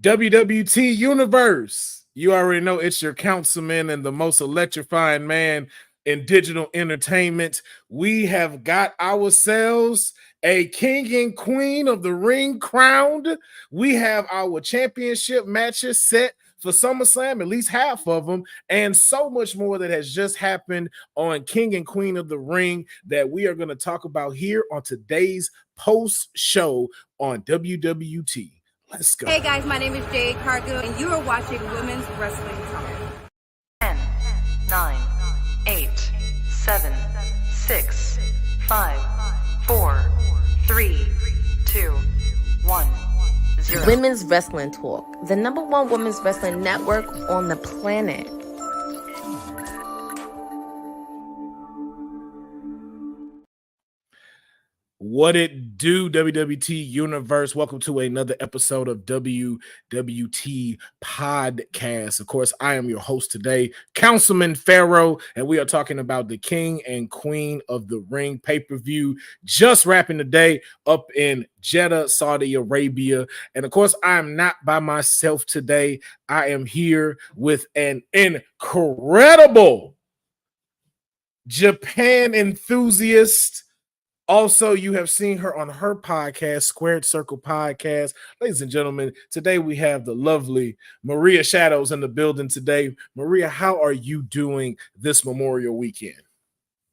WWT Universe. You already know it's your councilman and the most electrifying man in digital entertainment. We have got ourselves a king and queen of the ring crowned. We have our championship matches set for SummerSlam, at least half of them, and so much more that has just happened on King and Queen of the Ring that we are going to talk about here on today's post show on WWT. Let's go. Hey guys, my name is Jade Cargill, and you are watching Women's Wrestling Talk. 10, 9, 8, 7, 6, 5, 4, 3, 2, 1, 0. Women's Wrestling Talk, the #1 women's wrestling network on the planet. What it do, WWT Universe? Welcome to another episode of WWT Podcast. Of course, I am your host today, Councilman Pharaoh, and we are talking about the King and Queen of the Ring pay-per-view just wrapping the day up in Jeddah, Saudi Arabia. And of course, I am not by myself today. I am here with an incredible Japan enthusiast. Also, you have seen her on her podcast, Squared Circle Podcast. Ladies and gentlemen, today we have the lovely Maria Shadows in the building today. Maria, how are you doing this Memorial weekend?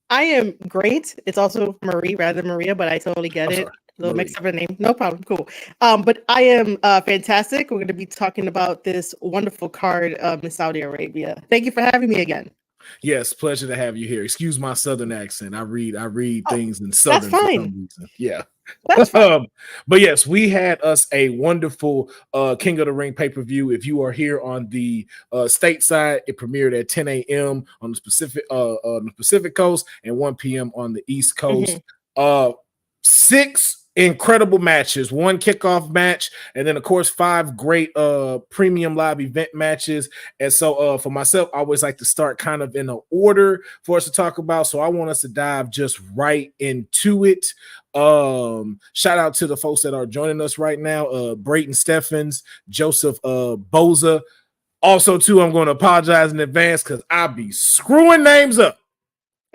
I am great. It's also Marie rather than Maria, but I totally get it. Little mix up a name. No problem. Cool. But I am fantastic. We're going to be talking about this wonderful card in Saudi Arabia. Thank you for having me again. Yes, pleasure to have you here. Excuse my southern accent. I read things in southern for some reason. Yeah. That's fine. But yes, we had us a wonderful King of the Ring pay-per-view. If you are here on the stateside, it premiered at 10 a.m. on the Pacific Coast and 1 p.m. on the East Coast. 6 incredible matches, 1 kickoff match, and then of course 5 great premium live event matches. And so for myself, I always like to start kind of in an order for us to talk about, so I want us to dive just right into it. Shout out to the folks that are joining us right now, Brayton Steffens, Joseph Boza. Also too, I'm going to apologize in advance because I be screwing names up.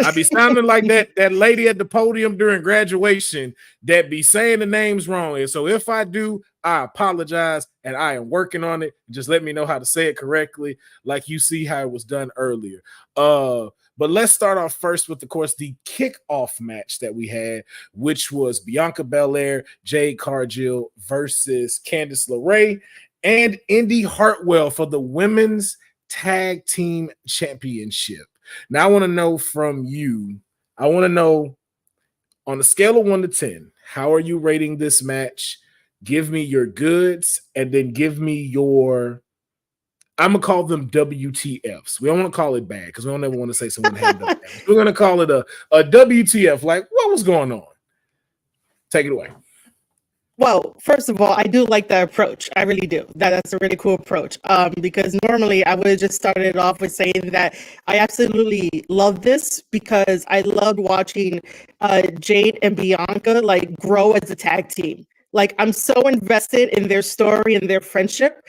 I be sounding like that lady at the podium during graduation that be saying the names wrong. And so if I do, I apologize, and I am working on it. Just let me know how to say it correctly, like you see how it was done earlier. But let's start off first with, of course, the kickoff match that we had, which was Bianca Belair, Jade Cargill versus Candice LeRae and Indy Hartwell for the Women's Tag Team Championship. Now, I want to know from you, on a scale of 1 to 10, how are you rating this match? Give me your goods, and then give me your, I'm going to call them WTFs. We don't want to call it bad because we don't ever want to say someone had WTF. We're going to call it a WTF, like what was going on? Take it away. Well, first of all, I do like that approach. I really do. That's a really cool approach. Because normally I would have just started off with saying that I absolutely love this because I loved watching Jade and Bianca like grow as a tag team. Like I'm so invested in their story and their friendship.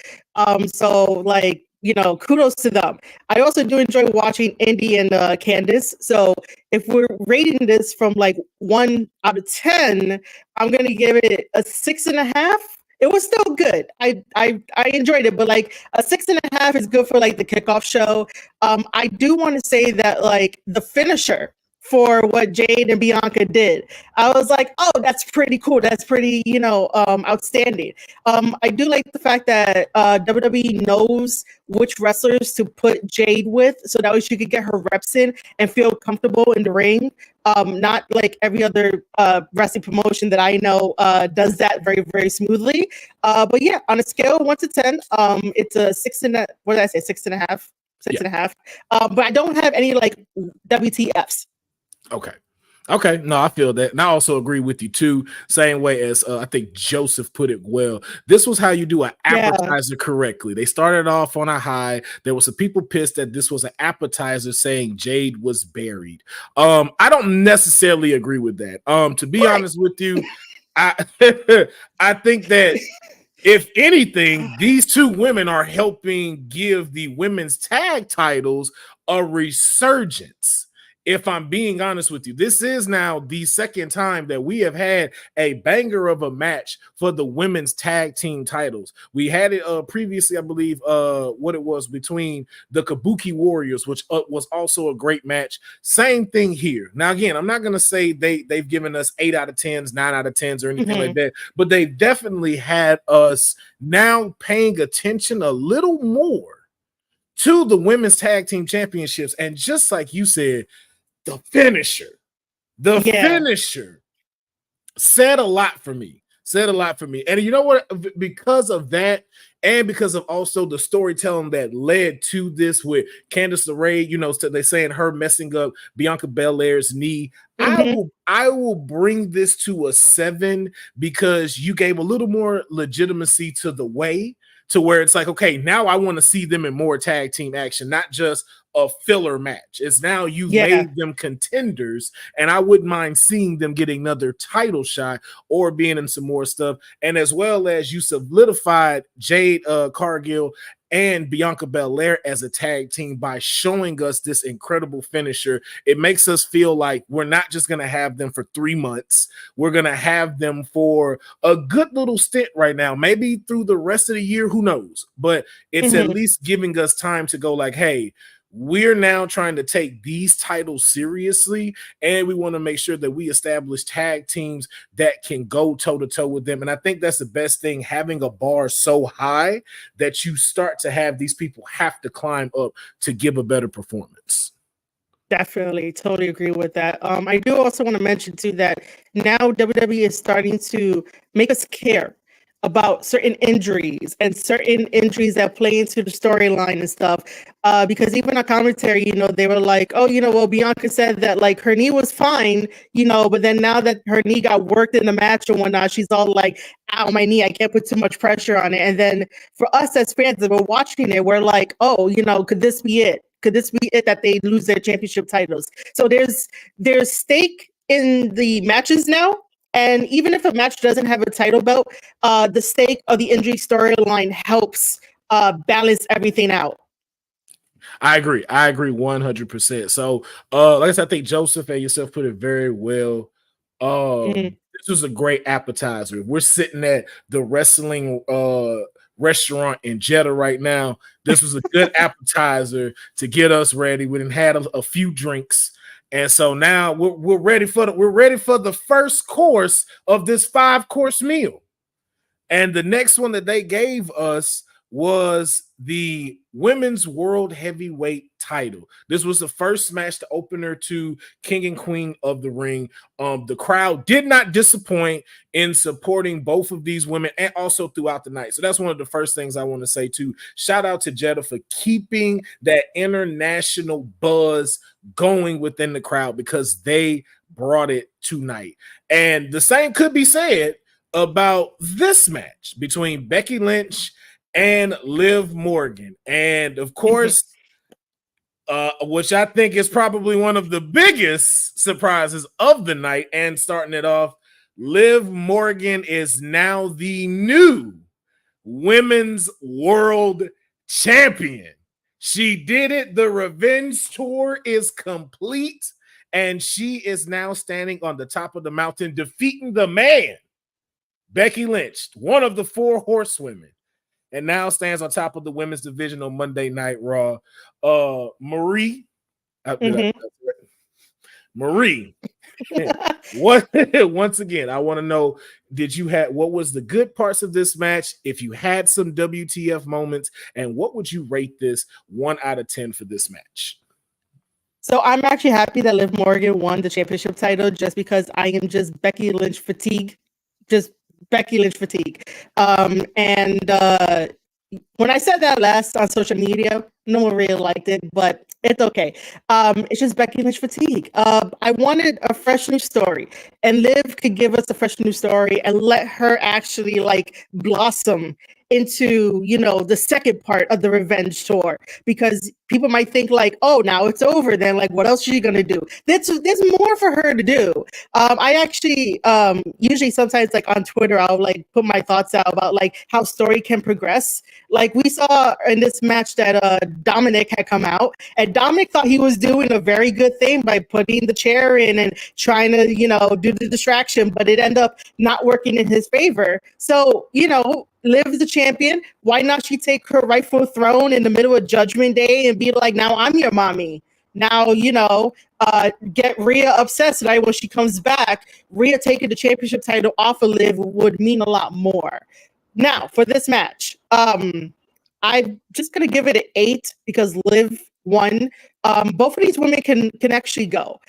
So like, you know, kudos to them. I also do enjoy watching Indy and Candice. So if we're rating this from like 1 out of 10, I'm gonna give it a 6.5. It was still good. I enjoyed it, but like a 6.5 is good for like the kickoff show. I do want to say that like the finisher for what Jade and Bianca did, I was like, oh, that's pretty cool. That's pretty, outstanding. I do like the fact that WWE knows which wrestlers to put Jade with so that way she could get her reps in and feel comfortable in the ring. Not like every other wrestling promotion that I know does that very, very smoothly. But yeah, on a scale of 1 to 10, it's a 6.5. What did I say? 6.5. 6.5. But I don't have any like WTFs. Okay. No, I feel that. And I also agree with you too. Same way as I think Joseph put it well. This was how you do an appetizer correctly. They started off on a high. There was some people pissed that this was an appetizer saying Jade was buried. I don't necessarily agree with that. To be honest with you, I I think that If anything, these two women are helping give the women's tag titles a resurgence. If I'm being honest with you, this is now the second time that we have had a banger of a match for the women's tag team titles. We had it previously, I believe, what it was between the Kabuki Warriors, which was also a great match. Same thing here. Now, again, I'm not going to say they've given us 8 out of 10s, 9 out of 10s, or anything like that, but they've definitely had us now paying attention a little more to the women's tag team championships. And just like you said, the finisher said a lot for me. And you know what? Because of that, and because of also the storytelling that led to this with Candice LeRae, you know, so they're saying her messing up Bianca Belair's knee. I will bring this to a 7 because you gave a little more legitimacy to the way, to where it's like, okay, now I want to see them in more tag team action, not just a filler match. It's now you made them contenders, and I wouldn't mind seeing them getting another title shot or being in some more stuff. And as well as you solidified Jade Cargill and Bianca Belair as a tag team by showing us this incredible finisher. It makes us feel like we're not just going to have them for 3 months. We're going to have them for a good little stint right now, maybe through the rest of the year, who knows? But it's at least giving us time to go like, hey, we're now trying to take these titles seriously, and we want to make sure that we establish tag teams that can go toe-to-toe with them. And I think that's the best thing, having a bar so high that you start to have these people have to climb up to give a better performance. Definitely, totally agree with that. I do also want to mention too that now WWE is starting to make us care about certain injuries and certain injuries that play into the storyline and stuff. Because even on commentary, you know, they were like, oh, you know, well, Bianca said that like her knee was fine, you know, but then now that her knee got worked in the match and whatnot, she's all like, ow, my knee, I can't put too much pressure on it. And then for us as fans that were watching it, we're like, oh, you know, could this be it? Could this be it that they lose their championship titles? So there's stake in the matches now. And even if a match doesn't have a title belt, the stake of the injury storyline helps balance everything out. I agree 100%. So, like I said, I think Joseph and yourself put it very well. This was a great appetizer. We're sitting at the wrestling restaurant in Jeddah right now. This was a good appetizer to get us ready. We done had a few drinks. And so now we're ready for the first course of this 5-course meal. And the next one that they gave us was the Women's World Heavyweight title. This was the first match, the opener to King and Queen of the Ring. The crowd did not disappoint in supporting both of these women and also throughout the night. So that's one of the first things I want to say too. Shout out to Jeddah for keeping that international buzz going within the crowd, because they brought it tonight. And the same could be said about this match between Becky Lynch and Liv Morgan. And of course, which I think is probably one of the biggest surprises of the night and starting it off, Liv Morgan is now the new Women's World Champion. She did it. The revenge tour is complete, and she is now standing on the top of the mountain, defeating the man, Becky Lynch, one of the 4 horsewomen, and now stands on top of the women's division on Monday Night Raw. Marie, Marie, once again, I want to know, what was the good parts of this match? If you had some WTF moments, and what would you rate this 1 out of 10 for this match? So I'm actually happy that Liv Morgan won the championship title, just because I am just Becky Lynch fatigue. And when I said that last on social media, no one really liked it, but it's okay. It's just Becky Lynch fatigue. I wanted a fresh new story, and Liv could give us a fresh new story and let her actually like blossom into, you know, the second part of the revenge tour, because people might think like, oh, now it's over. Then like, what else is she gonna do? There's more for her to do. I actually usually sometimes like on Twitter, I'll like put my thoughts out about like how story can progress. Like we saw in this match that Dominic had come out, and Dominic thought he was doing a very good thing by putting the chair in and trying to, you know, do the distraction, but it ended up not working in his favor. So, you know, Liv is the champion. Why not she take her rightful throne in the middle of Judgment Day and be like, now I'm your mommy. Now, you know, get Rhea upset so that when she comes back, Rhea taking the championship title off of Liv would mean a lot more. Now, for this match, I'm just going to give it an 8 because Liv won. Both of these women can actually go.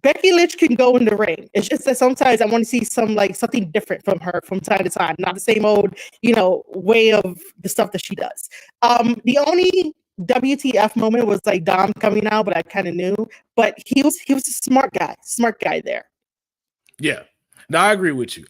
Becky Lynch can go in the ring. It's just that sometimes I want to see something different from her from time to time, not the same old, you know, way of the stuff that she does. The only WTF moment was like Dom coming out, but I kind of knew. But he was a smart guy there. Yeah. No, I agree with you.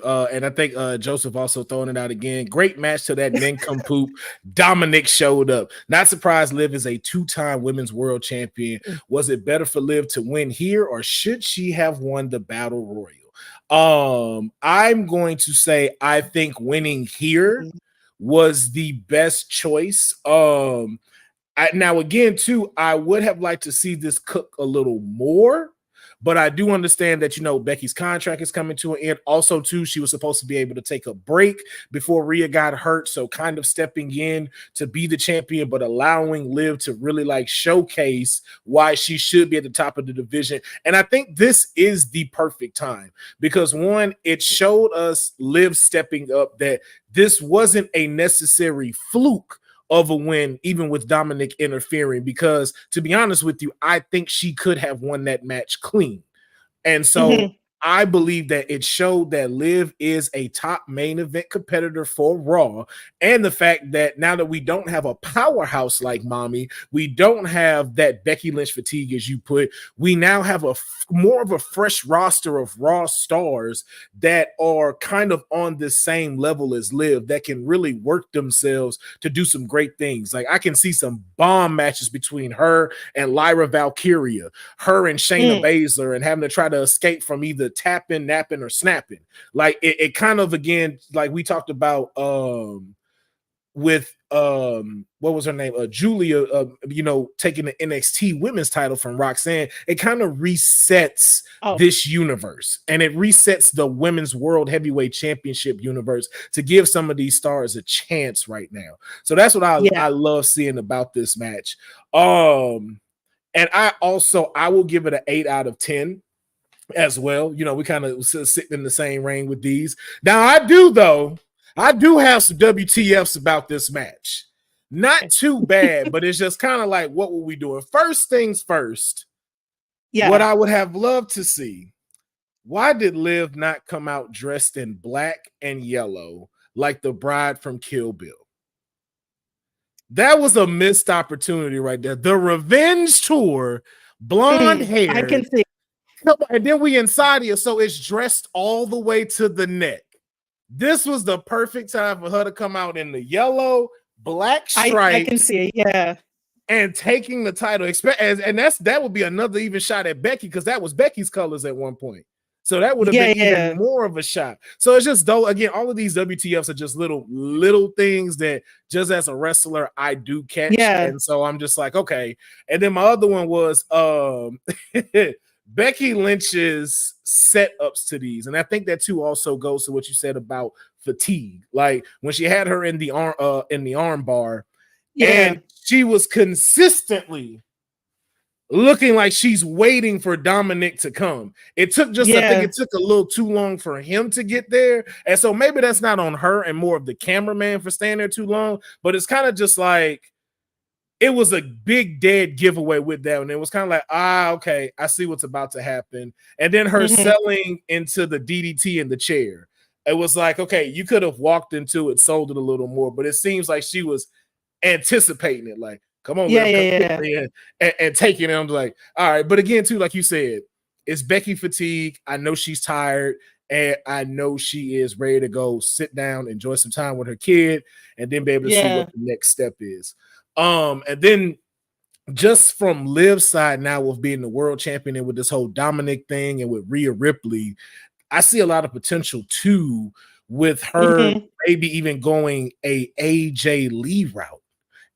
And I think Joseph also throwing it out again. Great match till that nincompoop Dominic showed up. Not surprised Liv is a 2-time women's world champion. Was it better for Liv to win here, or should she have won the Battle Royal? I'm going to say I think winning here was the best choice. Now again, too, I would have liked to see this cook a little more. But I do understand that, you know, Becky's contract is coming to an end. Also, too, she was supposed to be able to take a break before Rhea got hurt. So kind of stepping in to be the champion, but allowing Liv to really like showcase why she should be at the top of the division. And I think this is the perfect time because, one, it showed us Liv stepping up, that this wasn't a necessary fluke of a win, even with Dominic interfering, because to be honest with you, I think she could have won that match clean. And so I believe that it showed that Liv is a top main event competitor for Raw, and the fact that now that we don't have a powerhouse like Mommy, we don't have that Becky Lynch fatigue, as you put, we now have more of a fresh roster of Raw stars that are kind of on the same level as Liv, that can really work themselves to do some great things. Like I can see some bomb matches between her and Lyra Valkyria, her and Shayna Baszler, and having to try to escape from either tapping, napping, or snapping. Like it kind of, again, like we talked about with what was her name, Julia, you know, taking the NXT women's title from Roxanne. It kind of resets this universe, and it resets the women's world heavyweight championship universe to give some of these stars a chance right now. So that's what I love seeing about this match. And I will give it an 8 out of 10 as well. You know, we kind of sitting in the same range with these. Now I do have some WTFs about this match. Not too bad, but it's just kind of like, what were we doing? First things first. Yeah. What I would have loved to see, why did Liv not come out dressed in black and yellow like the bride from Kill Bill? That was a missed opportunity right there. The revenge tour, blonde hair. I can see. And then we inside here, so it's dressed all the way to the neck. This was the perfect time for her to come out in the yellow, black stripes. I can see it, yeah. And taking the title. And that would be another even shot at Becky, because that was Becky's colors at one point. So that would have been even more of a shot. So it's just, though, again, all of these WTFs are just little things that just as a wrestler, I do catch. Yeah. And so I'm just like, okay. And then my other one was Becky Lynch's setups to these. And I think that too also goes to what you said about fatigue. Like when she had her in the arm bar, and she was consistently looking like she's waiting for Dominic to come. It took I think it took a little too long for him to get there. And so maybe that's not on her and more of the cameraman for staying there too long, but it's kind of just like, it was a big dead giveaway with that. And it was kind of like, okay, I see what's about to happen. And then her selling into the DDT in the chair. It was like, okay, you could have walked into it, sold it a little more, but it seems like she was anticipating it. Like, come on, and taking it. I'm like, all right. But again, too, like you said, it's Becky fatigue. I know she's tired. and I know she is ready to go sit down, enjoy some time with her kid, and then be able to see what the next step is. And then just from Liv's side now with being the world champion and with this whole Dominic thing and with Rhea Ripley, I see a lot of potential too with her maybe even going a AJ Lee route,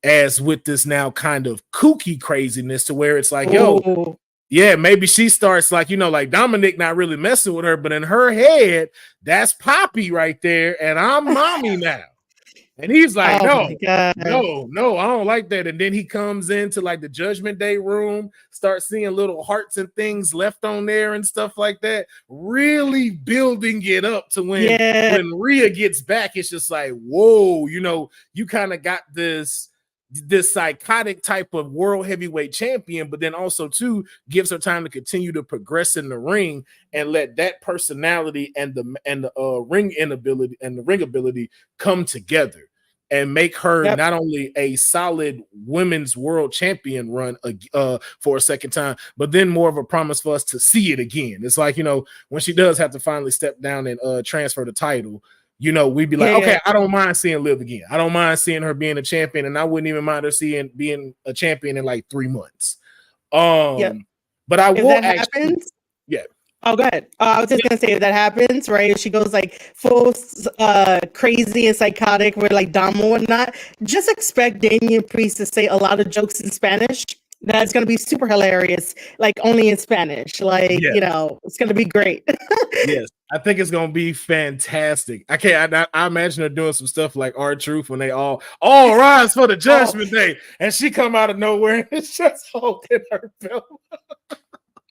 as with this now kind of kooky craziness to where it's like, yo, yeah, maybe she starts like, like Dominic not really messing with her, but in her head, that's Poppy right there, and I'm mommy now. And he's like, no, I don't like that. And then he comes into like the Judgment Day room, starts seeing little hearts and things left on there and stuff like that, really building it up to when Rhea gets back, it's just like, whoa, you kind of got this psychotic type of world heavyweight champion, but then also too gives her time to continue to progress in the ring and let that personality and the ring inability and the ring ability come together and make her not only a solid women's world champion run for a second time, but then more of a promise for us to see it again. It's like, when she does have to finally step down and transfer the title, we'd be like, okay, I don't mind seeing Liv again. I don't mind seeing her being a champion, and I wouldn't even mind her being a champion in like 3 months. But I will actually, Oh, go ahead. I was just gonna say if that happens, right? If she goes like full crazy and psychotic with like Dom and whatnot, just expect Damian Priest to say a lot of jokes in Spanish. That's gonna be super hilarious, like only in Spanish. Like, it's gonna be great. Yes, I think it's gonna be fantastic. I imagine her doing some stuff like R-Truth when they all rise for the Judgment Day, and she come out of nowhere and it's just holding her belt.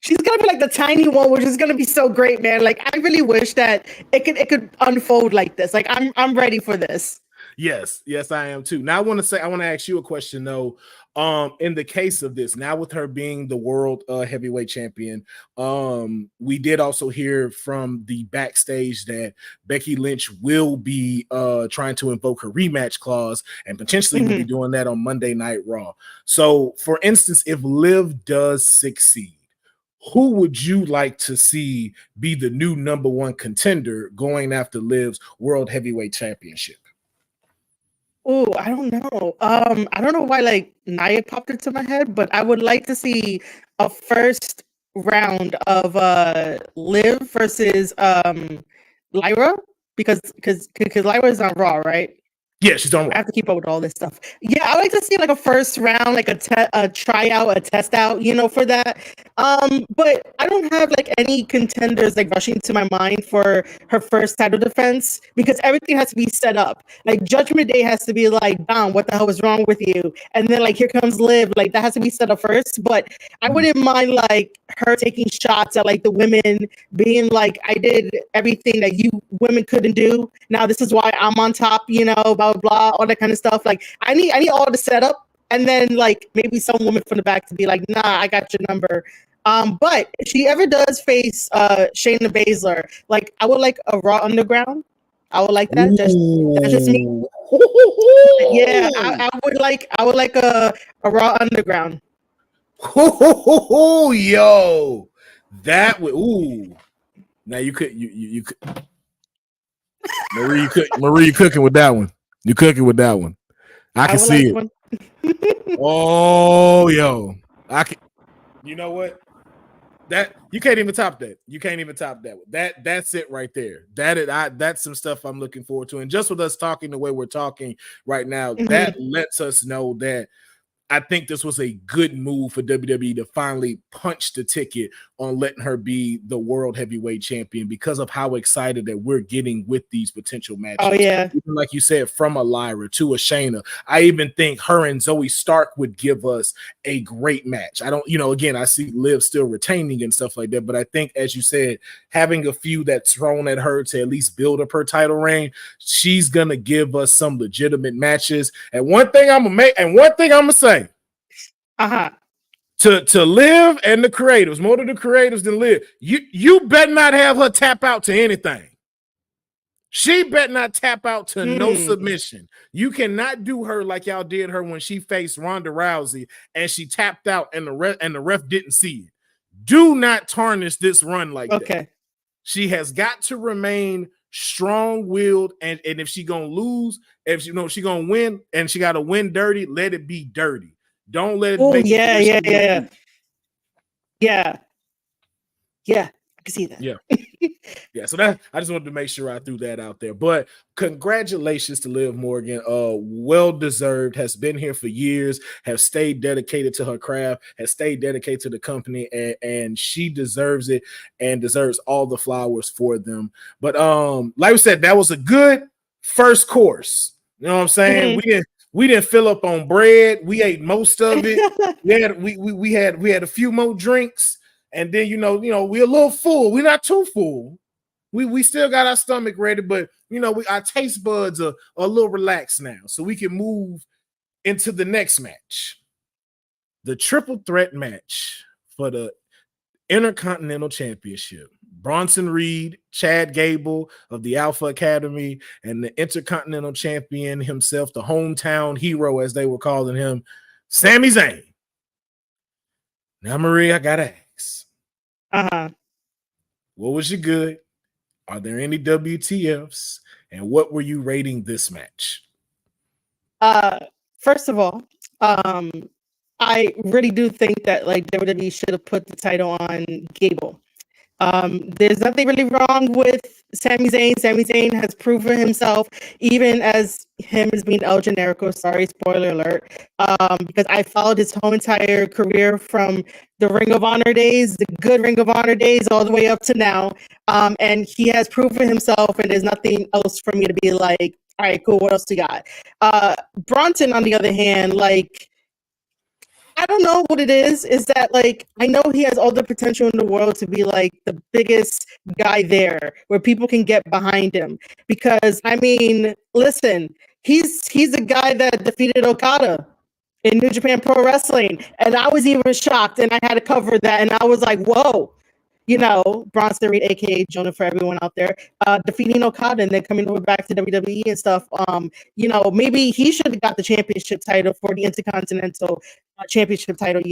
She's gonna be like the tiny one, which is gonna be so great, man. Like, I really wish that it could unfold like this. Like, I'm ready for this. Yes, I am too. Now I want to ask you a question though. In the case of this, now with her being the world heavyweight champion, we did also hear from the backstage that Becky Lynch will be trying to invoke her rematch clause and potentially will be doing that on Monday Night Raw. So, for instance, if Liv does succeed, who would you like to see be the new number one contender going after Liv's world heavyweight championship? Oh, I don't know. I don't know why like Nia popped into my head, but I would like to see a first round of Liv versus Lyra because Lyra is on Raw, right? Yeah, she's on Raw. I have to keep up with all this stuff. Yeah, I like to see like a first round, like a tryout, a test out, for that. But I don't have like any contenders like rushing to my mind for her first title defense because everything has to be set up. Like Judgment Day has to be like, Dom, what the hell is wrong with you? And then like here comes Liv, like that has to be set up first. But I wouldn't mind like her taking shots at like the women being like, I did everything that you women couldn't do. Now this is why I'm on top, blah blah, all that kind of stuff. Like I need all the setup, and then like maybe some woman from the back to be like, nah, I got your number. But if she ever does face Shayna Baszler, like I would like a Raw Underground. I would like that. That's just me. Yeah, I would like a Raw Underground. Yo, that would Now you could Marie, you cooking with that one. You cooking with that one. I can see it. Oh, yo. I can. You know what? That you can't even top that. You can't even top that. That's it right there. That's some stuff I'm looking forward to. And just with us talking the way we're talking right now, that lets us know that I think this was a good move for WWE to finally punch the ticket on letting her be the world heavyweight champion because of how excited that we're getting with these potential matches. Oh, yeah. Even like you said, from a Lyra to a Shayna. I even think her and Zoe Stark would give us a great match. I don't, again, I see Liv still retaining and stuff like that, but I think, as you said, having a few that's thrown at her to at least build up her title reign, she's going to give us some legitimate matches. And one thing I'm going to say, to Liv and the creatives, more to the creatives than Liv, you better not have her tap out to anything. She better not tap out to no submission. You cannot do her like y'all did her when she faced Ronda Rousey and she tapped out and the ref didn't see it. Do not tarnish this run like that. She has got to remain strong-willed, and if she gonna lose, if she gonna win, and she got to win dirty, let it be dirty. Don't let it Oh make it yeah, where she yeah. loses. Yeah, I can see that. Yeah. Yeah, so that I just wanted to make sure I threw that out there. But congratulations to Liv Morgan. Well deserved, has been here for years, has stayed dedicated to her craft, has stayed dedicated to the company, and she deserves it and deserves all the flowers for them. But like we said, that was a good first course. You know what I'm saying? Mhm. We didn't fill up on bread. We ate most of it. We had a few more drinks. And then we're a little full. We're not too full. We still got our stomach ready, but our taste buds are a little relaxed now, so we can move into the next match, the triple threat match for the Intercontinental Championship. Bronson Reed, Chad Gable of the Alpha Academy, and the Intercontinental Champion himself, the hometown hero, as they were calling him, Sami Zayn. Now, Marie, I gotta ask. What was your good? Are there any WTFs? And what were you rating this match? First of all, I really do think that like WWE should have put the title on Gable. There's nothing really wrong with Sami Zayn. Sami Zayn has proven himself, even as him as being El Generico. Sorry, spoiler alert. Because I followed his whole entire career from the Ring of Honor days, the good Ring of Honor days, all the way up to now. And he has proven himself, and there's nothing else for me to be like, all right, cool, what else you got? Bronson, on the other hand, like, I don't know what it is that like I know he has all the potential in the world to be like the biggest guy there where people can get behind him, because I mean, listen, he's a guy that defeated Okada in New Japan Pro Wrestling, and I was even shocked, and I had to cover that, and I was like, whoa. Bronson Reed, aka Jonah, for everyone out there, defeating Okada and then coming over back to WWE and stuff. Maybe he should have got the championship title for the Intercontinental Championship title.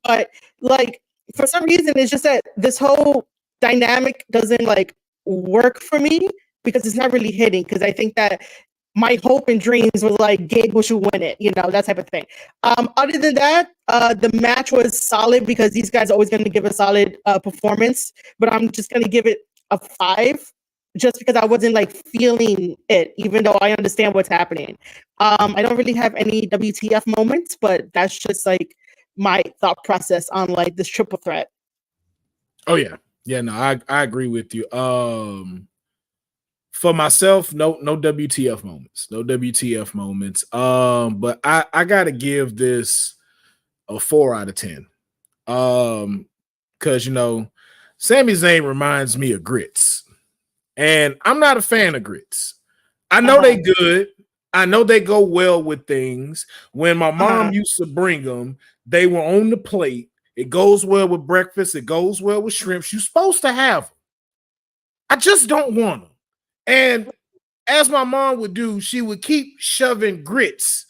But like for some reason, it's just that this whole dynamic doesn't like work for me because it's not really hitting. Because I think that my hope and dreams was like Gable should win it, that type of thing. Other than that, the match was solid because these guys are always going to give a solid performance, but I'm just going to give it a 5 just because I wasn't like feeling it, even though I understand what's happening. I don't really have any WTF moments, but that's just like my thought process on like this triple threat. Oh yeah. Yeah, no, I agree with you. For myself, no WTF moments. No WTF moments. But I gotta give this a 4 out of 10. Because Sami Zayn reminds me of grits. And I'm not a fan of grits. I know they good. I know they go well with things. When my mom used to bring them, they were on the plate. It goes well with breakfast. It goes well with shrimps. You're supposed to have them. I just don't want them. And as my mom would do, she would keep shoving grits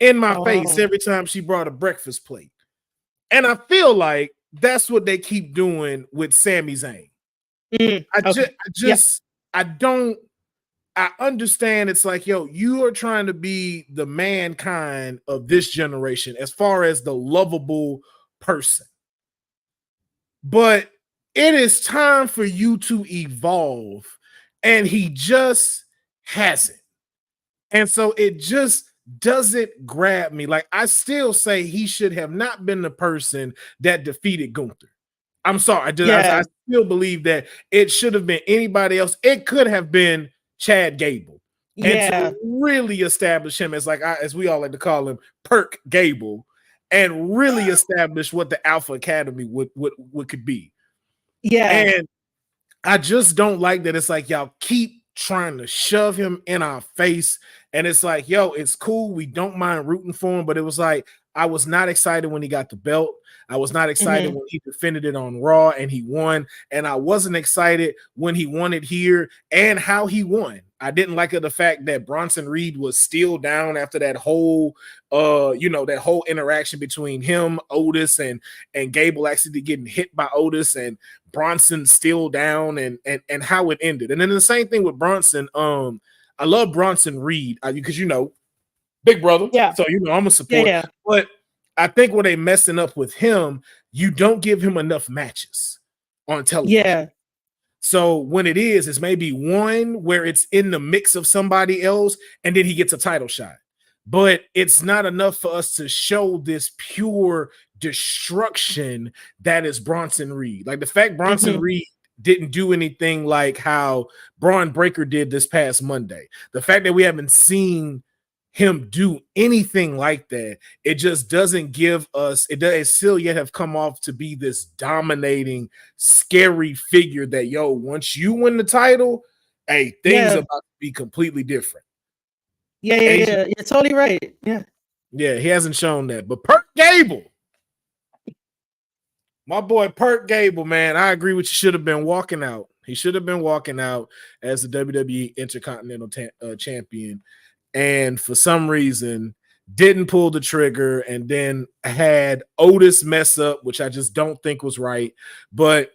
in my face every time she brought a breakfast plate. And I feel like that's what they keep doing with Sami Zayn. I understand it's like, yo, you are trying to be the mankind of this generation as far as the lovable person. But it is time for you to evolve. And he just hasn't. And so it just doesn't grab me. Like, I still say he should have not been the person that defeated Gunther. I'm sorry. I still believe that it should have been anybody else. It could have been Chad Gable. And to really establish him as as we all like to call him, Perk Gable, and really establish what the Alpha Academy would could be. Yeah. And I just don't like that. It's like y'all keep trying to shove him in our face. And it's like, yo, it's cool. We don't mind rooting for him. But it was like, I was not excited when he got the belt. I was not excited when he defended it on Raw and he won. And I wasn't excited when he won it here and how he won. I didn't like the fact that Bronson Reed was still down after that whole that whole interaction between him, Otis, and Gable actually getting hit by Otis and Bronson still down and how it ended. And then the same thing with Bronson. I love Bronson Reed because big brother. Yeah. So I'm a supporter. Yeah. But I think when they messing up with him, you don't give him enough matches on television. Yeah. So when it's maybe one where it's in the mix of somebody else, and then he gets a title shot. But it's not enough for us to show this pure destruction that is Bronson Reed. Like the fact Bronson Reed didn't do anything like how Braun Breaker did this past Monday. The fact that we haven't seen him do anything like that, it just doesn't give us, it still yet have come off to be this dominating, scary figure that, once you win the title, hey, things about to be completely different. Yeah, you're totally right. Yeah, he hasn't shown that. But Perk Gable, my boy Perk Gable, man, I agree with you. Should have been walking out. He should have been walking out as the WWE Intercontinental Champion. And for some reason didn't pull the trigger and then had Otis mess up, which I just don't think was right. But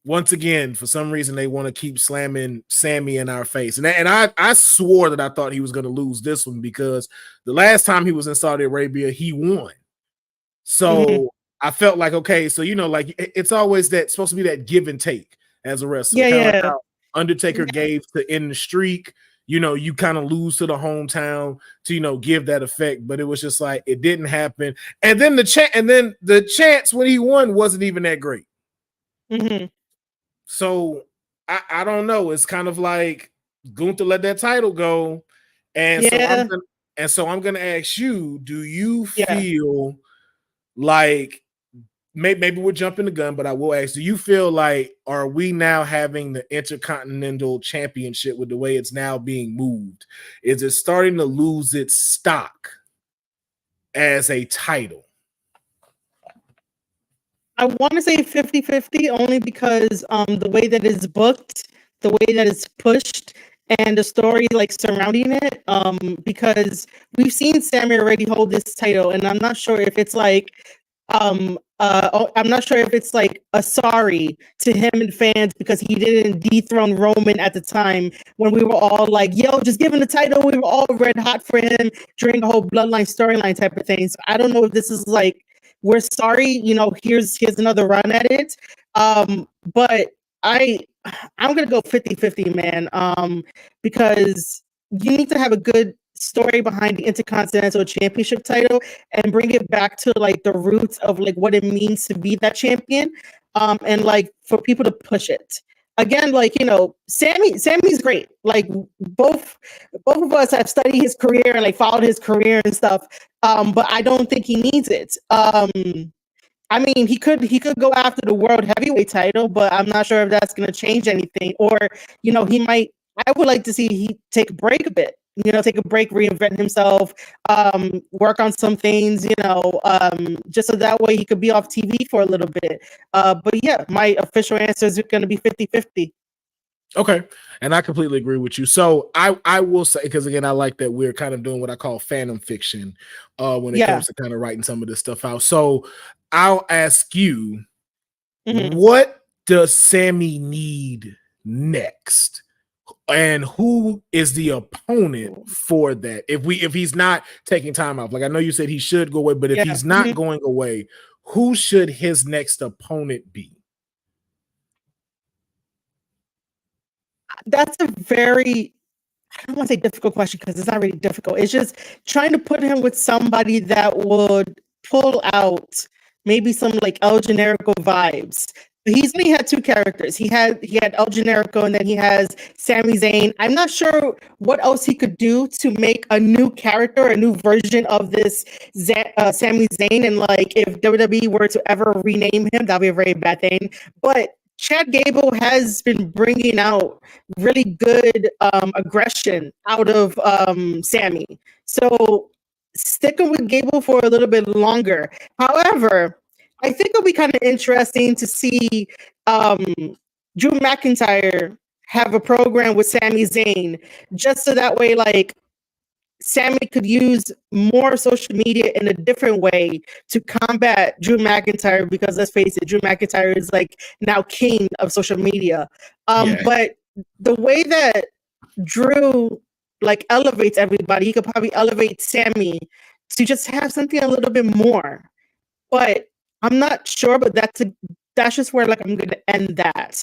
once again, for some reason, they want to keep slamming Sammy in our face. And I swore that I thought he was going to lose this one because the last time he was in Saudi Arabia, he won. So I felt like, okay, so, like it's always supposed to be that give and take as a wrestler. Like how Undertaker gave to end the streak. You kind of lose to the hometown to, give that effect, but it was just like, it didn't happen. And then the chance when he won wasn't even that great. So I don't know. It's kind of like Gunther let that title go. And so I'm going to ask you, do you feel like, maybe we're jumping the gun, but I will ask, do you feel like, are we now having the Intercontinental Championship with the way it's now being moved? Is it starting to lose its stock as a title? I want to say 50-50 only because the way that it's booked, the way that it's pushed, and the story surrounding it, because we've seen Sammy already hold this title, and I'm not sure if it's I'm not sure if it's a sorry to him and fans because he didn't dethrone Roman at the time when we were all like, yo, just give him the title. We were all red hot for him during the whole bloodline storyline type of thing. So I don't know if this is we're sorry, here's another run at it. But I'm gonna go 50-50, man. Because you need to have a good story behind the Intercontinental Championship title and bring it back to the roots of what it means to be that champion, and for people to push it again. Sammy's great. Both of us have studied his career and followed his career and stuff, but I don't think he needs it. I mean, he could go after the world heavyweight title, but I'm not sure if that's going to change anything. Or he might. I would like to see he take a break a bit. Take a break, reinvent himself, work on some things, just so that way he could be off TV for a little bit. But yeah, my official answer is going to be 50-50. Okay. And I completely agree with you. So I will say, because again, I like that we're kind of doing what I call phantom fiction when it comes to kind of writing some of this stuff out. So I'll ask you, what does Sammy need next? And who is the opponent for that? If he's not taking time off, I know you said he should go away, but if he's not going away, who should his next opponent be? That's a very, I don't want to say difficult question because it's not really difficult. It's just trying to put him with somebody that would pull out maybe some El Generico vibes. He's only had two characters. He had El Generico, and then he has Sami Zayn. I'm not sure what else he could do to make a new character, a new version of this Sami Zayn. And if WWE were to ever rename him, that'd be a very bad thing. But Chad Gable has been bringing out really good aggression out of Sammy. So sticking with Gable for a little bit longer. However, I think it'll be kind of interesting to see Drew McIntyre have a program with Sami Zayn, just so that way, like, Sammy could use more social media in a different way to combat Drew McIntyre, because let's face it, Drew McIntyre is like now king of social media. Yeah. But the way that Drew like elevates everybody, he could probably elevate Sammy to just have something a little bit more. But I'm not sure, but that's just where like I'm gonna end that.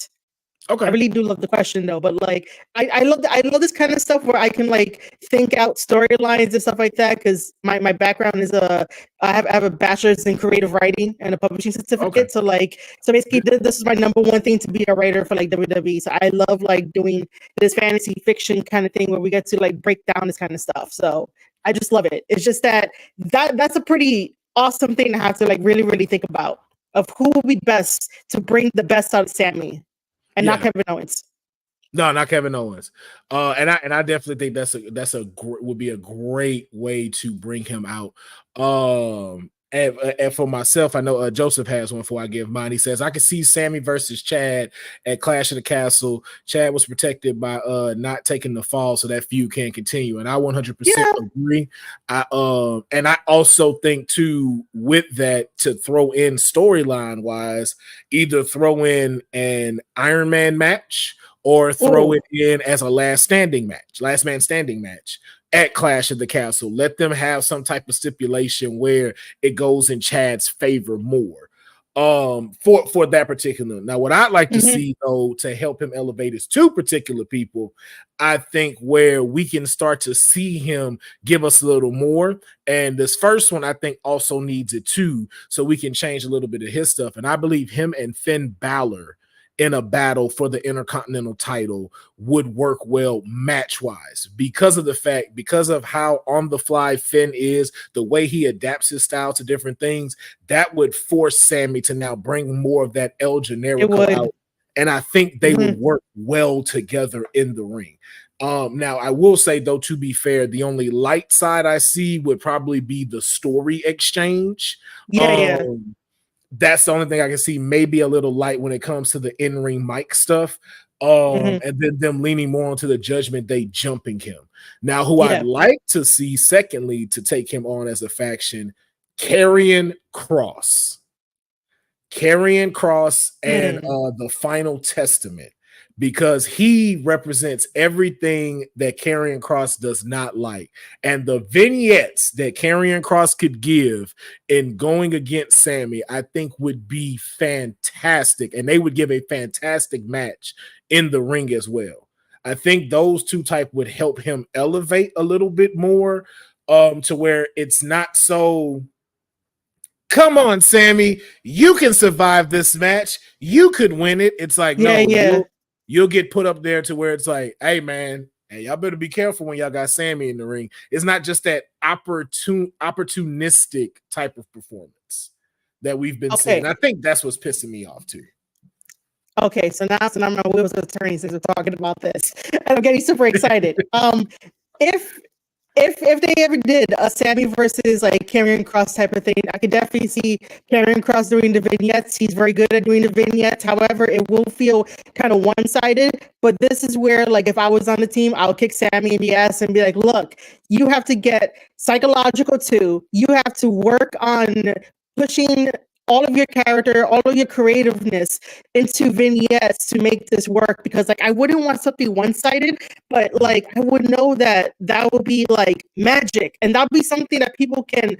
I Okay. really do love the question though, but like I love this kind of stuff where I can like think out storylines and stuff like that, because my background is I have a bachelor's in creative writing and a publishing Okay. certificate. So basically this is my number one thing to be a writer for like WWE. So I love like doing this fantasy fiction kind of thing where we get to like break down this kind of stuff. So I just love it. It's just that's a pretty awesome thing to have to like really think about, of who would be best to bring the best out of Sammy. And not Kevin Owens. No, not Kevin Owens. And I definitely think would be a great way to bring him out. And for myself, I know Joseph has one before I give mine. He says, I can see Sammy versus Chad at Clash of the Castle. Chad was protected by not taking the fall, so that feud can continue. And I 100% agree. And I also think too, with that, to throw in storyline wise, either throw in an Iron Man match or throw it in as a last man standing match at Clash of the Castle. Let them have some type of stipulation where it goes in Chad's favor more for that particular. Now, what I'd like to see though, to help him elevate is two particular people. I think where we can start to see him give us a little more. And this first one, I think also needs it too, so we can change a little bit of his stuff. And I believe him and Finn Balor in a battle for the Intercontinental title would work well match-wise because of how on the fly Finn is, the way he adapts his style to different things. That would force Sammy to now bring more of that El Generico out. And I think they would work well together in the ring. Now, I will say, though, to be fair, the only light side I see would probably be the story exchange. That's the only thing I can see, maybe a little light when it comes to the in-ring mic stuff. And then them leaning more onto the Judgment Day jumping him. Now, who I'd like to see, secondly, to take him on as a faction, Karrion Kross. Karrion Kross and the Final Testament, because he represents everything that Karrion Kross does not like. And the vignettes that Karrion Kross could give in going against Sammy, I think would be fantastic. And they would give a fantastic match in the ring as well. I think those two type would help him elevate a little bit more to where it's not so, come on, Sammy, you can survive this match. You could win it. It's like, you'll get put up there to where it's like, hey, man, y'all better be careful when y'all got Sammy in the ring. It's not just that opportunistic type of performance that we've been seeing. I think that's what's pissing me off too. Okay, so now I'm on my wheels of attorney since we're talking about this. I'm getting super excited. If they ever did a Sammy versus like Karrion Kross type of thing, I could definitely see Karrion Kross doing the vignettes. He's very good at doing the vignettes. However, it will feel kind of one-sided. But this is where, like, if I was on the team, I'll kick Sammy in the ass and be like, look, you have to get psychological too. You have to work on pushing all of your character, all of your creativeness into vignettes to make this work, because like I wouldn't want something one-sided, but like I would know that would be like magic, and that'd be something that people can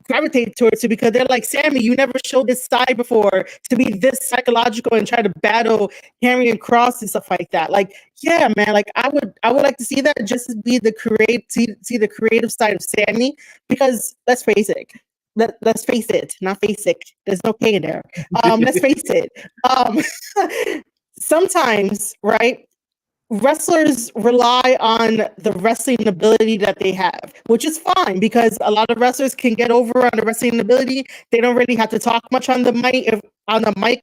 gravitate towards it, because they're like, Sammy, you never showed this side before to be this psychological and try to battle Karrion Kross and stuff like that. Like, yeah, man, like I would like to see that, just to be the creative side of Sammy, because let's face it. Let's face it, not face it. There's no K in there. Let's face it. Sometimes, right, wrestlers rely on the wrestling ability that they have, which is fine, because a lot of wrestlers can get over on the wrestling ability. They don't really have to talk much on the mic.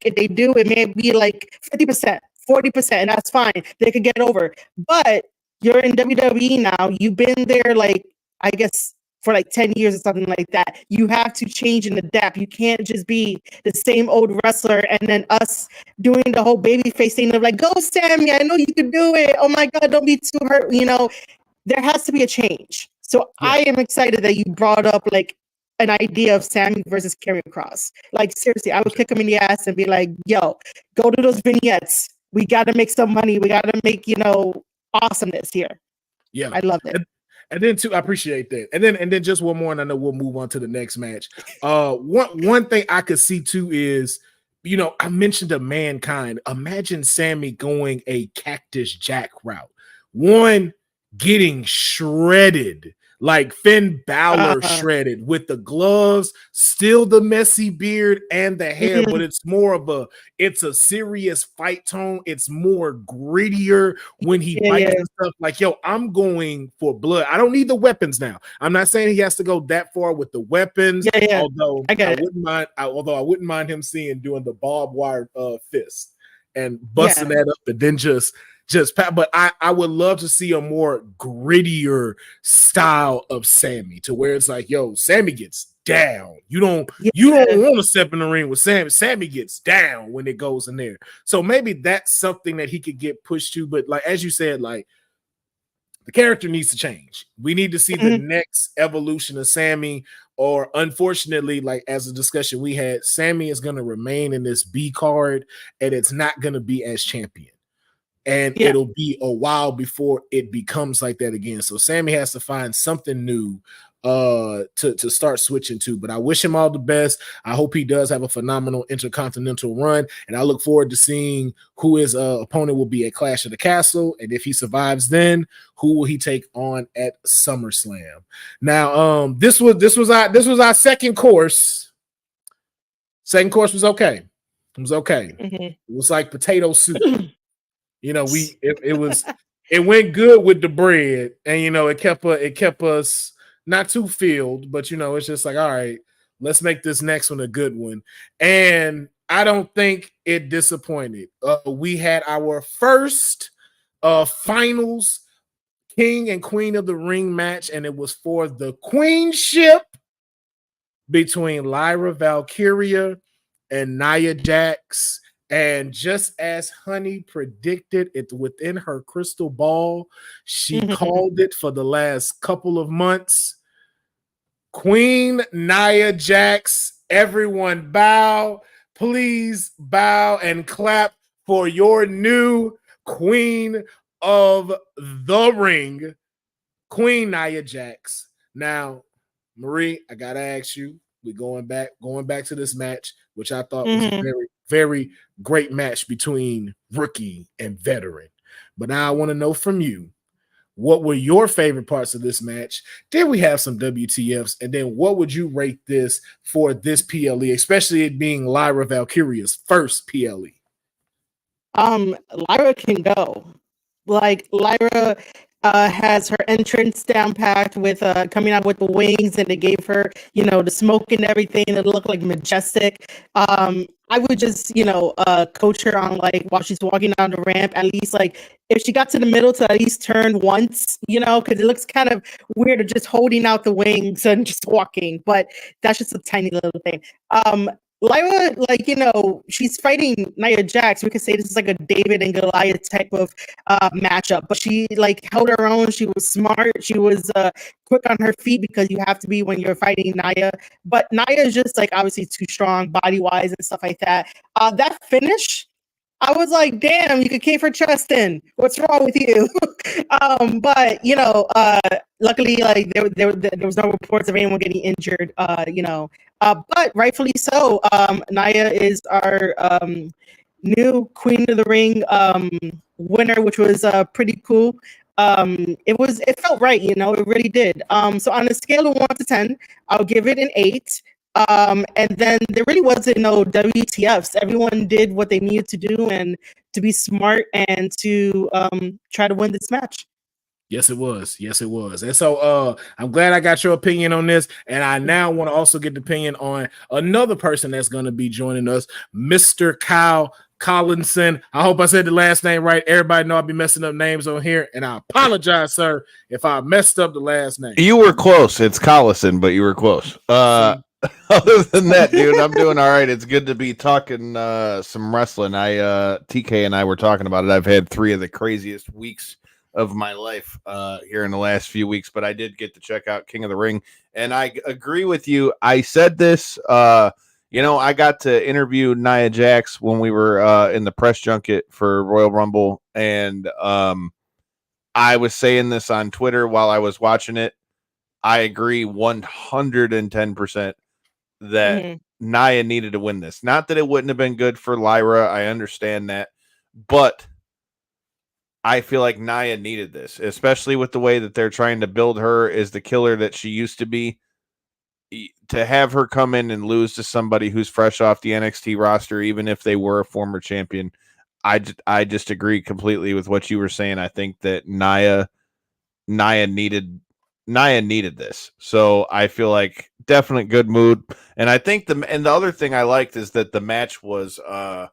If they do, it may be like 50%, 40%, and that's fine. They could get over. But you're in WWE now. You've been there, like, I guess, for like 10 years or something like that. You have to change and adapt. You can't just be the same old wrestler and then us doing the whole baby face thing of like, go Sammy, I know you can do it. Oh my God, don't be too hurt. You know, there has to be a change. So Yeah. I am excited that you brought up like an idea of Sammy versus Karrion Kross. Like seriously, I would kick him in the ass and be like, yo, go to those vignettes. We got to make some money. We got to make, you know, awesomeness here. Yeah. I love it. And then too, I appreciate that. And then just one more, and I know we'll move on to the next match. One thing I could see too is, you know, I mentioned a Mankind. Imagine Sammy going a Cactus Jack route. One, getting shredded. Like Finn Balor shredded with the gloves, still the messy beard and the hair, but it's more of it's a serious fight tone. It's more grittier when he fights and stuff. Like, yo, I'm going for blood. I don't need the weapons now. I'm not saying he has to go that far with the weapons. Although I wouldn't mind him doing the barbed wire fist and busting that up and then just but I would love to see a more grittier style of Sammy, to where it's like, yo, Sammy gets down. You don't want to step in the ring with Sammy. Sammy gets down when it goes in there. So maybe that's something that he could get pushed to. But like, as you said, like, the character needs to change. We need to see the next evolution of Sammy, or unfortunately, like as a discussion we had, Sammy is going to remain in this B card and it's not going to be as champion. And it'll be a while before it becomes like that again. So Sammy has to find something new to start switching to. But I wish him all the best. I hope he does have a phenomenal intercontinental run. And I look forward to seeing who his opponent will be at Clash of the Castle. And if he survives then, who will he take on at SummerSlam? Now, this was our second course. Second course was okay. It was okay. It was like potato soup. You know, it went good with the bread, and you know, it kept us not too filled, but you know, it's just like, all right, let's make this next one a good one. And I don't think it disappointed. We had our first finals King and Queen of the Ring match, and it was for the queenship between Lyra Valkyria and Nia Jax. And just as Honey predicted it within her crystal ball, she called it for the last couple of months. Queen Nia Jax, everyone bow. Please bow and clap for your new Queen of the Ring, Queen Nia Jax. Now, Marie, I gotta ask you, we're going back to this match, which I thought was a very, very great match between rookie and veteran. But now I want to know from you, what were your favorite parts of this match? Did we have some WTFs? And then what would you rate this for this PLE, especially it being Lyra Valkyria's first PLE? Lyra can go. Like, Lyra has her entrance down packed with coming out with the wings, and they gave her, you know, the smoke and everything that looked like majestic. I would just, you know, coach her on, like, while she's walking down the ramp, at least, like, if she got to the middle, to at least turn once, you know, because it looks kind of weird of just holding out the wings and just walking, but that's just a tiny little thing. Lyra, like, you know, she's fighting Nia Jax. We could say this is like a David and Goliath type of matchup, but she, like, held her own. She was smart. She was quick on her feet, because you have to be when you're fighting Nia. But Nia is just, like, obviously too strong body-wise and stuff like that. That finish, I was like, damn, you could cave her chest in. What's wrong with you? But, you know, luckily, like, there was no reports of anyone getting injured, you know. But rightfully so. Nia is our new Queen of the Ring winner, which was pretty cool. It felt right, you know, it really did. So on a scale of 1 to 10, I'll give it an 8. And then there really wasn't no WTFs. Everyone did what they needed to do, and to be smart, and to try to win this match. Yes, it was. Yes, it was. And so I'm glad I got your opinion on this. And I now want to also get the opinion on another person that's going to be joining us, Mr. Kyle Collinson. I hope I said the last name right. Everybody know I'll be messing up names on here, and I apologize, sir, if I messed up the last name. You were close. It's Collison, but you were close. Other than that, dude, I'm doing all right. It's good to be talking some wrestling. TK and I were talking about it. I've had 3 of the craziest weeks of my life here in the last few weeks, but I did get to check out King of the Ring, and I agree with you. I said this, I got to interview Nia Jax when we were in the press junket for Royal Rumble, and I was saying this on Twitter while I was watching it. I agree 110% that Nia needed to win this. Not that it wouldn't have been good for Lyra. I understand that. But I feel like Nia needed this, especially with the way that they're trying to build her as the killer that she used to be. To have her come in and lose to somebody who's fresh off the NXT roster, even if they were a former champion, I just agree completely with what you were saying. I think that Nia needed this. So I feel like definite good mood. And I think the other thing I liked is that the match was I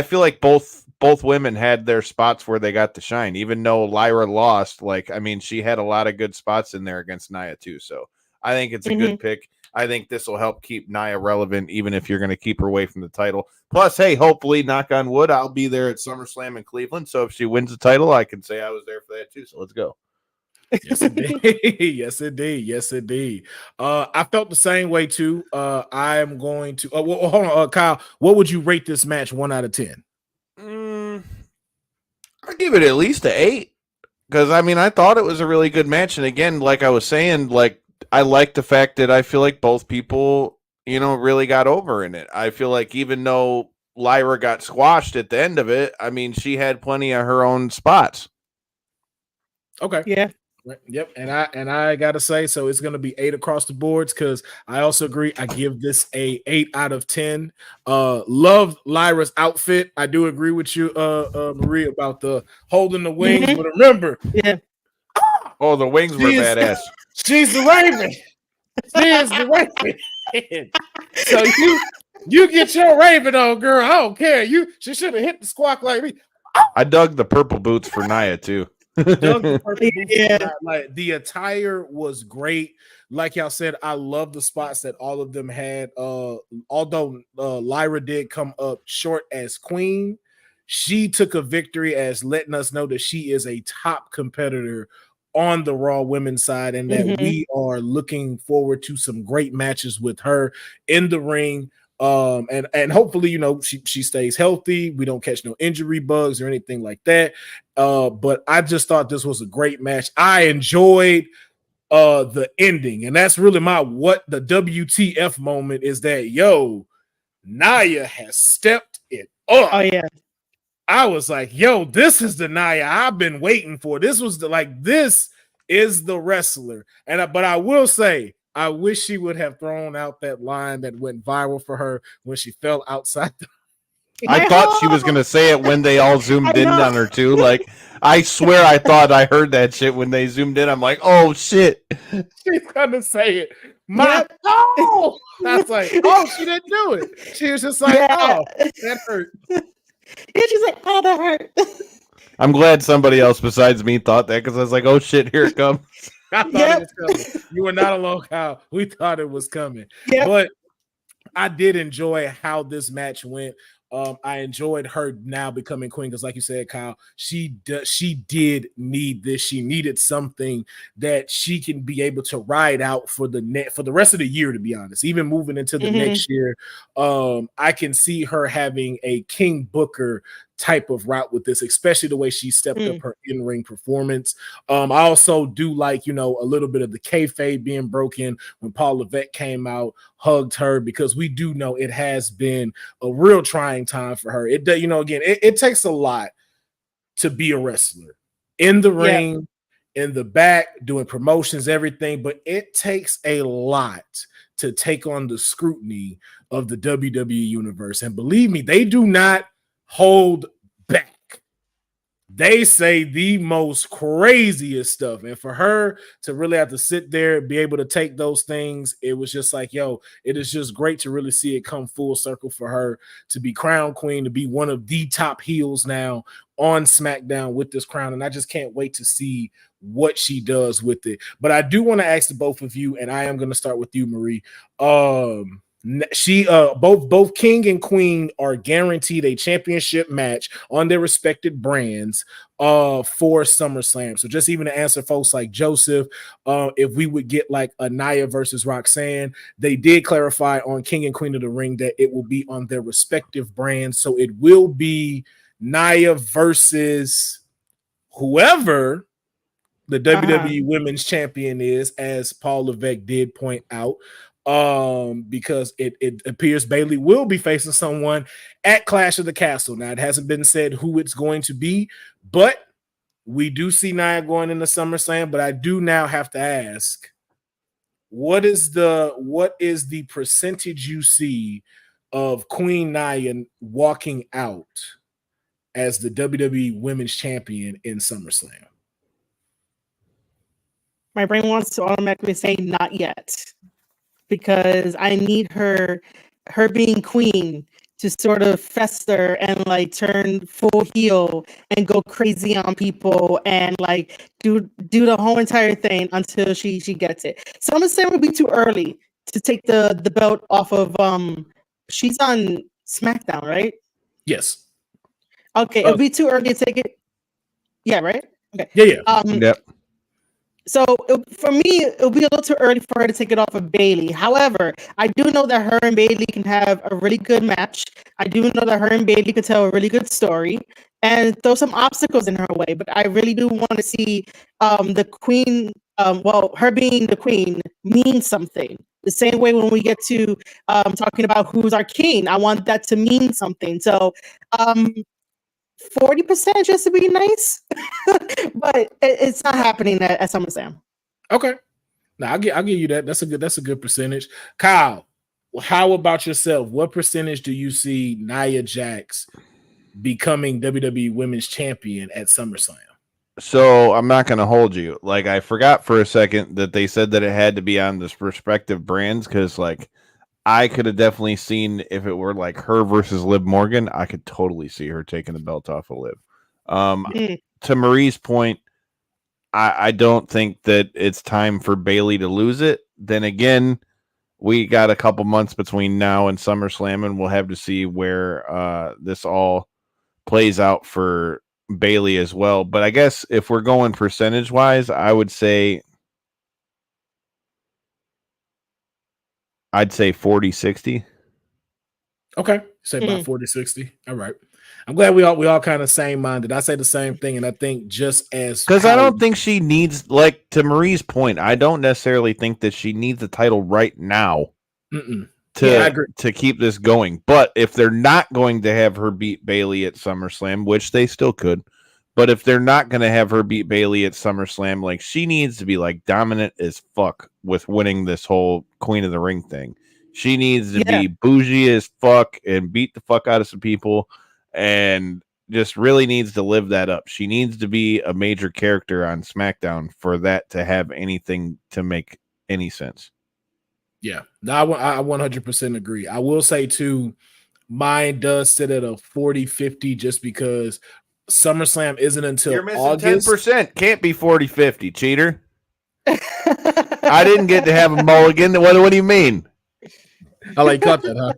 feel like both women had their spots where they got to shine. Even though Lyra lost, she had a lot of good spots in there against Nia too. So I think it's a good pick. I think this will help keep Nia relevant, even if you're going to keep her away from the title. Plus, hey, hopefully, knock on wood, I'll be there at SummerSlam in Cleveland. So if she wins the title, I can say I was there for that too. So let's go. Yes, indeed. Yes, indeed. Yes, indeed. I felt the same way too. I am going to. Hold on, Kyle. What would you rate this match 1 out of 10? I'll give it at least an 8 because I thought it was a really good match. And again, like I was saying, I like the fact that I feel like both people, really got over in it. I feel like even though Lyra got squashed at the end of it, she had plenty of her own spots. Okay. Yeah. Yep, and I gotta say, so it's gonna be 8 across the boards because I also agree. I give this a 8 out of 10. Love Lyra's outfit. I do agree with you, Marie, about the holding the wings. But remember, oh, the wings were badass. She's the Raven. She is the Raven. So you get your Raven on, girl. I don't care. She should have hit the squawk like me. I dug the purple boots for Nia too. Like the attire was great. Like y'all said, I love the spots that all of them had. Although Lyra did come up short as queen, she took a victory as letting us know that she is a top competitor on the Raw women's side, and that we are looking forward to some great matches with her in the ring. And hopefully, she stays healthy. We don't catch no injury bugs or anything like that. But I just thought this was a great match. I enjoyed the ending, and that's really what the WTF moment is. That Nia has stepped it up. Oh yeah. I was like, this is the Nia I've been waiting for. This is the wrestler. But I will say, I wish she would have thrown out that line that went viral for her when she fell outside. I thought she was going to say it when they all zoomed in on her too. Like, I swear I thought I heard that shit when they zoomed in. I'm like, oh shit. She's going to say it. I was like, she didn't do it. She was just like, that hurt. Yeah, she's like, oh, that hurt. I'm glad somebody else besides me thought that because I was like, oh shit, here it comes. I thought it was coming. You were not alone, Kyle. We thought it was coming. But I did enjoy how this match went. I enjoyed her now becoming queen because, like you said, Kyle, she did need this. She needed something that she can be able to ride out for the rest of the year. To be honest, even moving into the next year, I can see her having a King Booker type of route with this, especially the way she stepped up her in-ring performance. I also do like, a little bit of the kayfabe being broken when Paul Levesque came out, hugged her, because we do know it has been a real trying time for her. It takes a lot to be a wrestler in the ring, in the back, doing promotions, everything, but it takes a lot to take on the scrutiny of the WWE universe. And believe me, they do not hold back. they say the most craziest stuff. And for her to really have to sit there, be able to take those things, it was just like, yo, it is just great to really see it come full circle for her to be crown queen, to be one of the top heels now on SmackDown with this crown. And I just can't wait to see what she does with it. But I do want to ask the both of you, and I am going to start with you, Marie. Both King and Queen are guaranteed a championship match on their respective brands for SummerSlam. So just even to answer folks like Joseph, if we would get like a Nia versus Roxanne, they did clarify on King and Queen of the Ring that it will be on their respective brands. So it will be Nia versus whoever the WWE Women's Champion is, as Paul Levesque did point out, because it appears Bayley will be facing someone at Clash of the Castle. Now, it hasn't been said who it's going to be, but we do see Nia going into SummerSlam. But I do now have to ask, what is the percentage you see of Queen Nia walking out as the WWE Women's Champion in SummerSlam? My brain wants to automatically say not yet, because I need her being queen to sort of fester and like turn full heel and go crazy on people and like do the whole entire thing until she gets it. So I'm gonna say it would be too early to take the belt off of she's on SmackDown, right? Yes. Okay, it'll be too early to take it. Yeah, right? Okay. Yeah. Yep. So for me, it'll be a little too early for her to take it off of Bayley. However, I do know that her and Bayley can have a really good match. I do know that her and Bayley could tell a really good story and throw some obstacles in her way. But I really do want to see the queen, her being the queen mean something. The same way when we get to talking about who's our king, I want that to mean something. So 40% just to be nice, but it's not happening at SummerSlam. Okay, now I'll give you that. That's a good percentage. Kyle, how about yourself? What percentage do you see Nia Jax becoming WWE Women's Champion at SummerSlam? So I'm not going to hold you. Like, I forgot for a second that they said that it had to be on the respective brands, because like I could have definitely seen if it were like her versus Liv Morgan, I could totally see her taking the belt off of Liv. To Marie's point, I don't think that it's time for Bayley to lose it. Then again, we got a couple months between now and SummerSlam, and we'll have to see where this all plays out for Bayley as well. But I guess if we're going percentage wise, I'd say 40-60. Okay, say about 40-60. All right. I'm glad we all kind of same minded. I say the same thing, and I think just as because I don't think she needs, like to Marie's point, I don't necessarily think that she needs the title right now to keep this going. But if they're not going to have her beat Bayley at SummerSlam, which they still could, but if they're not going to have her beat Bayley at SummerSlam, like she needs to be like dominant as fuck with winning this whole Queen of the Ring thing. She needs to be bougie as fuck and beat the fuck out of some people, and just really needs to live that up. She needs to be a major character on SmackDown for that to have anything to make any sense. Yeah, no, I 100% agree. I will say too, mine does sit at a 40-50 just because SummerSlam isn't until You're missing August. 10%. Can't be 40-50, cheater. I didn't get to have a mulligan. What do you mean? I like you caught that, huh?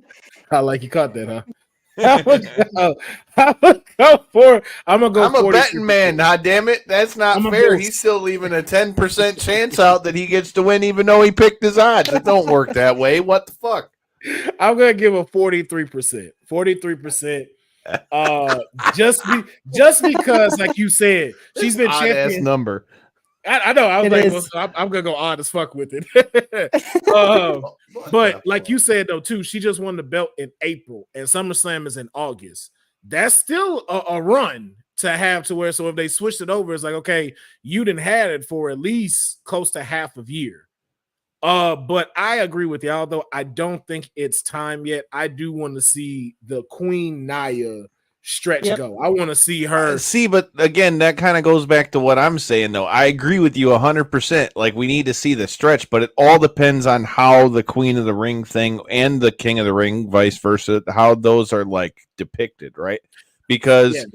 I'm a betting man. Nah, damn it. That's not fair. He's still leaving a 10% chance out that he gets to win, even though he picked his odds. It don't work that way. What the fuck? I'm gonna give a 43%. 43%. Just because, like you said, she's been champion. Number. I know. I was like, well, I'm gonna go odd as fuck with it. But like you said though, too, she just won the belt in April, and SummerSlam is in August. That's still a run to have to where. So if they switched it over, it's like, okay, you didn't had it for at least close to half a year. But I agree with y'all, though. I don't think it's time yet. I do want to see the Queen Nia stretch go. I want to see her. See, but again, that kind of goes back to what I'm saying, though. I agree with you 100%. Like, we need to see the stretch, but it all depends on how the Queen of the Ring thing and the King of the Ring, vice versa, how those are, like, depicted, right? Because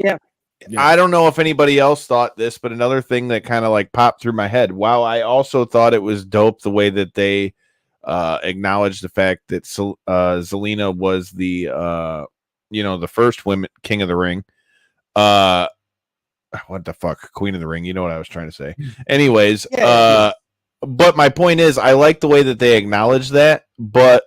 I don't know if anybody else thought this, but another thing that kind of, like, popped through my head, while I also thought it was dope the way that they acknowledged the fact that Zelina was the, the first women King of the Ring. What the fuck, Queen of the Ring? You know what I was trying to say. Anyways, but my point is, I like the way that they acknowledge that, but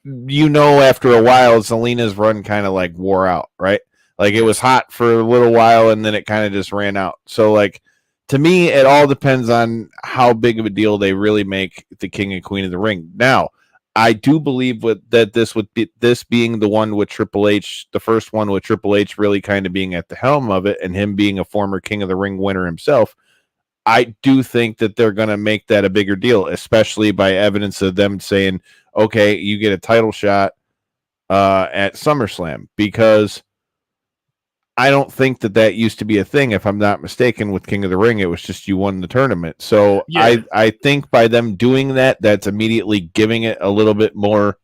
after a while, Zelina's run kind of like wore out, right? Like, it was hot for a little while, and then it kind of just ran out. So, like, to me, it all depends on how big of a deal they really make the King and Queen of the Ring. Now, I do believe that this being the one with Triple H, the first one with Triple H really kind of being at the helm of it, and him being a former King of the Ring winner himself, I do think that they're going to make that a bigger deal, especially by evidence of them saying, okay, you get a title shot at SummerSlam, because I don't think that used to be a thing, if I'm not mistaken, with King of the Ring. It was just you won the tournament. So I think by them doing that, that's immediately giving it a little bit more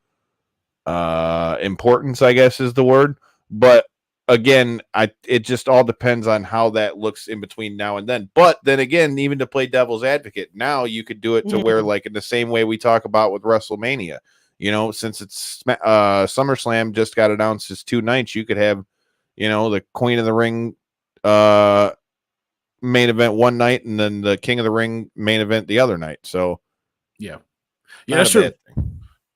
importance, I guess is the word. But again, it just all depends on how that looks in between now and then. But then again, even to play devil's advocate, now you could do it to where, like, in the same way we talk about with WrestleMania, since it's SummerSlam just got announced as 2 nights, you could have the Queen of the Ring main event one night, and then the King of the Ring main event the other night. So, that's true.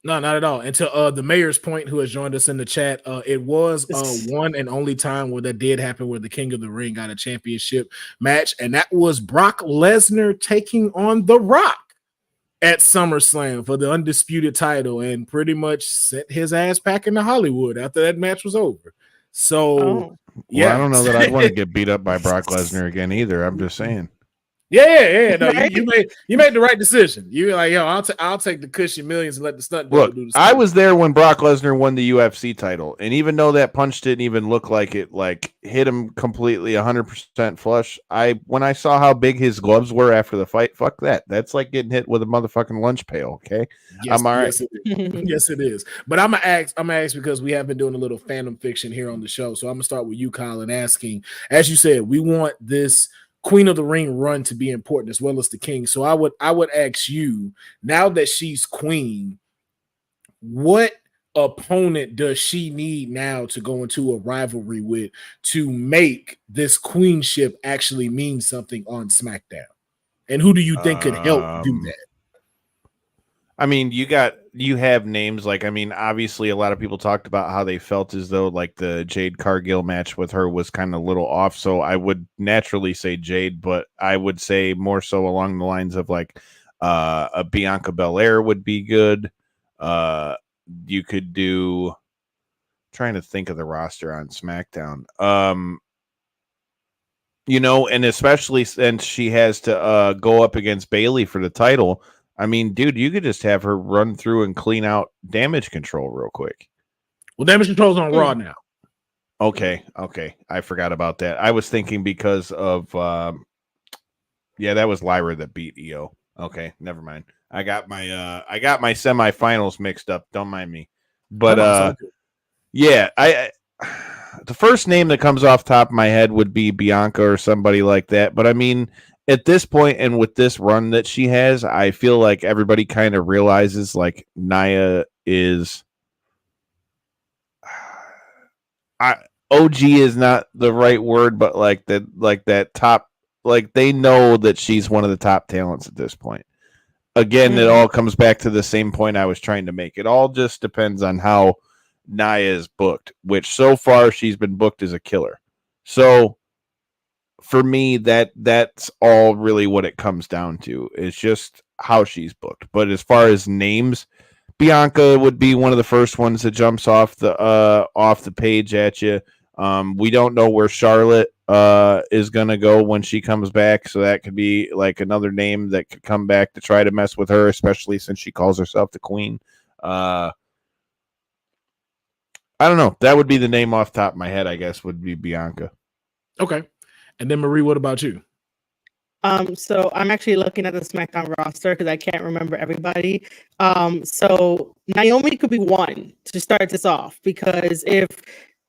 No, not at all. And to the mayor's point, who has joined us in the chat, it was one and only time where that did happen, where the King of the Ring got a championship match, and that was Brock Lesnar taking on The Rock at SummerSlam for the undisputed title, and pretty much sent his ass packing to Hollywood after that match was over. So, I don't know that I'd want to get beat up by Brock Lesnar again either. I'm just saying. Yeah. No, you made the right decision. You're like, yo, I'll take the cushy millions and let the stunt double do the stunt. I was there when Brock Lesnar won the UFC title, and even though that punch didn't even look like it like hit him completely 100% flush, when I saw how big his gloves were after the fight, fuck that. That's like getting hit with a motherfucking lunch pail. Okay, yes, I'm all right. Yes, it is. But I'm gonna ask because we have been doing a little fandom fiction here on the show. So I'm gonna start with you, Colin, asking, as you said, we want this Queen of the Ring run to be important as well as the King. So I would ask you, now that she's queen, what opponent does she need now to go into a rivalry with to make this queenship actually mean something on SmackDown? And who do you think could help do that? I mean, you have names like, I mean, obviously a lot of people talked about how they felt as though like the Jade Cargill match with her was kind of a little off. So I would naturally say Jade, but I would say more so along the lines of like a Bianca Belair would be good. You could do, trying to think of the roster on SmackDown. And especially since she has to go up against Bayley for the title. I mean, dude, you could just have her run through and clean out Damage Control real quick. Well, Damage Control's on Raw now. Okay. I forgot about that. I was thinking because of, that was Lyra that beat EO. Okay, never mind. I got my semifinals mixed up. Don't mind me. But the first name that comes off the top of my head would be Bianca or somebody like that. But I mean, at this point and with this run that she has, I feel like everybody kind of realizes like Nia is OG is not the right word, but like that top, like they know that she's one of the top talents at this point. Again, it all comes back to the same point I was trying to make. It all just depends on how Nia is booked, which so far she's been booked as a killer. So for me, that's all really what it comes down to. It's just how she's booked. But as far as names, Bianca would be one of the first ones that jumps off the page at you. We don't know where Charlotte is gonna go when she comes back, so that could be like another name that could come back to try to mess with her, especially since she calls herself the Queen. I don't know. That would be the name off the top of my head, I guess, would be Bianca. Okay. And then Marie, what about you? So I'm actually looking at the SmackDown roster because I can't remember everybody. So Naomi could be one to start this off because if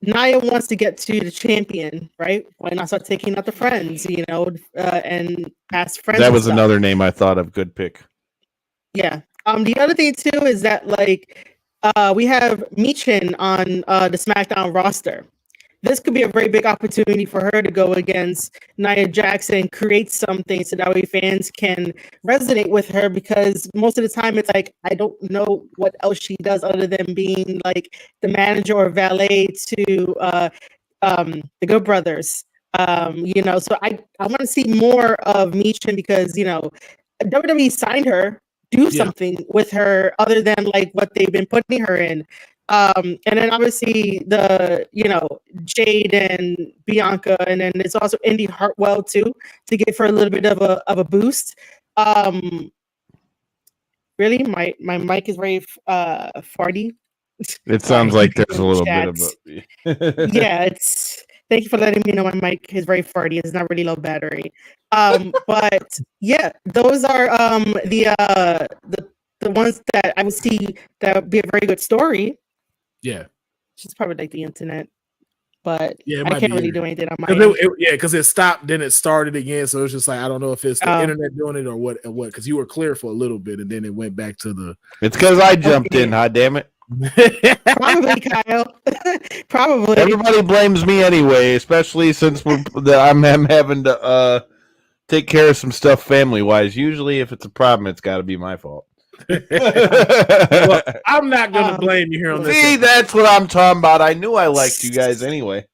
Nia wants to get to the champion, right? Why not start taking out the friends, and past friends? That was another name I thought of. Good pick. Yeah. The other thing too is that we have Michin on the SmackDown roster. This could be a very big opportunity for her to go against Nia Jackson, create something so that way fans can resonate with her because most of the time it's like, I don't know what else she does other than being like the manager or valet to the Good Brothers. So I want to see more of Michin because, WWE signed her, do something with her other than like what they've been putting her in. And then obviously Jade and Bianca, and then it's also Indy Hartwell too to give her a little bit of a boost. Really, my mic is very farty. It sounds like there's a little bit of yeah, it's. Thank you for letting me know my mic is very farty. It's not really low battery. But yeah, those are the ones that I would see that would be a very good story. Yeah. It's probably like the internet. But yeah, I can't really do anything on my end. Because it stopped, then it started again. So it's just like I don't know if it's the internet doing it or what. Because you were clear for a little bit, and then it went back to the. It's because I jumped in. Hot damn it! Probably, Kyle. Probably. Everybody blames me anyway, especially since I'm having to take care of some stuff family wise. Usually, if it's a problem, it's got to be my fault. Well, I'm not gonna blame you here on this. See, that's what I'm talking about. I knew I liked you guys anyway.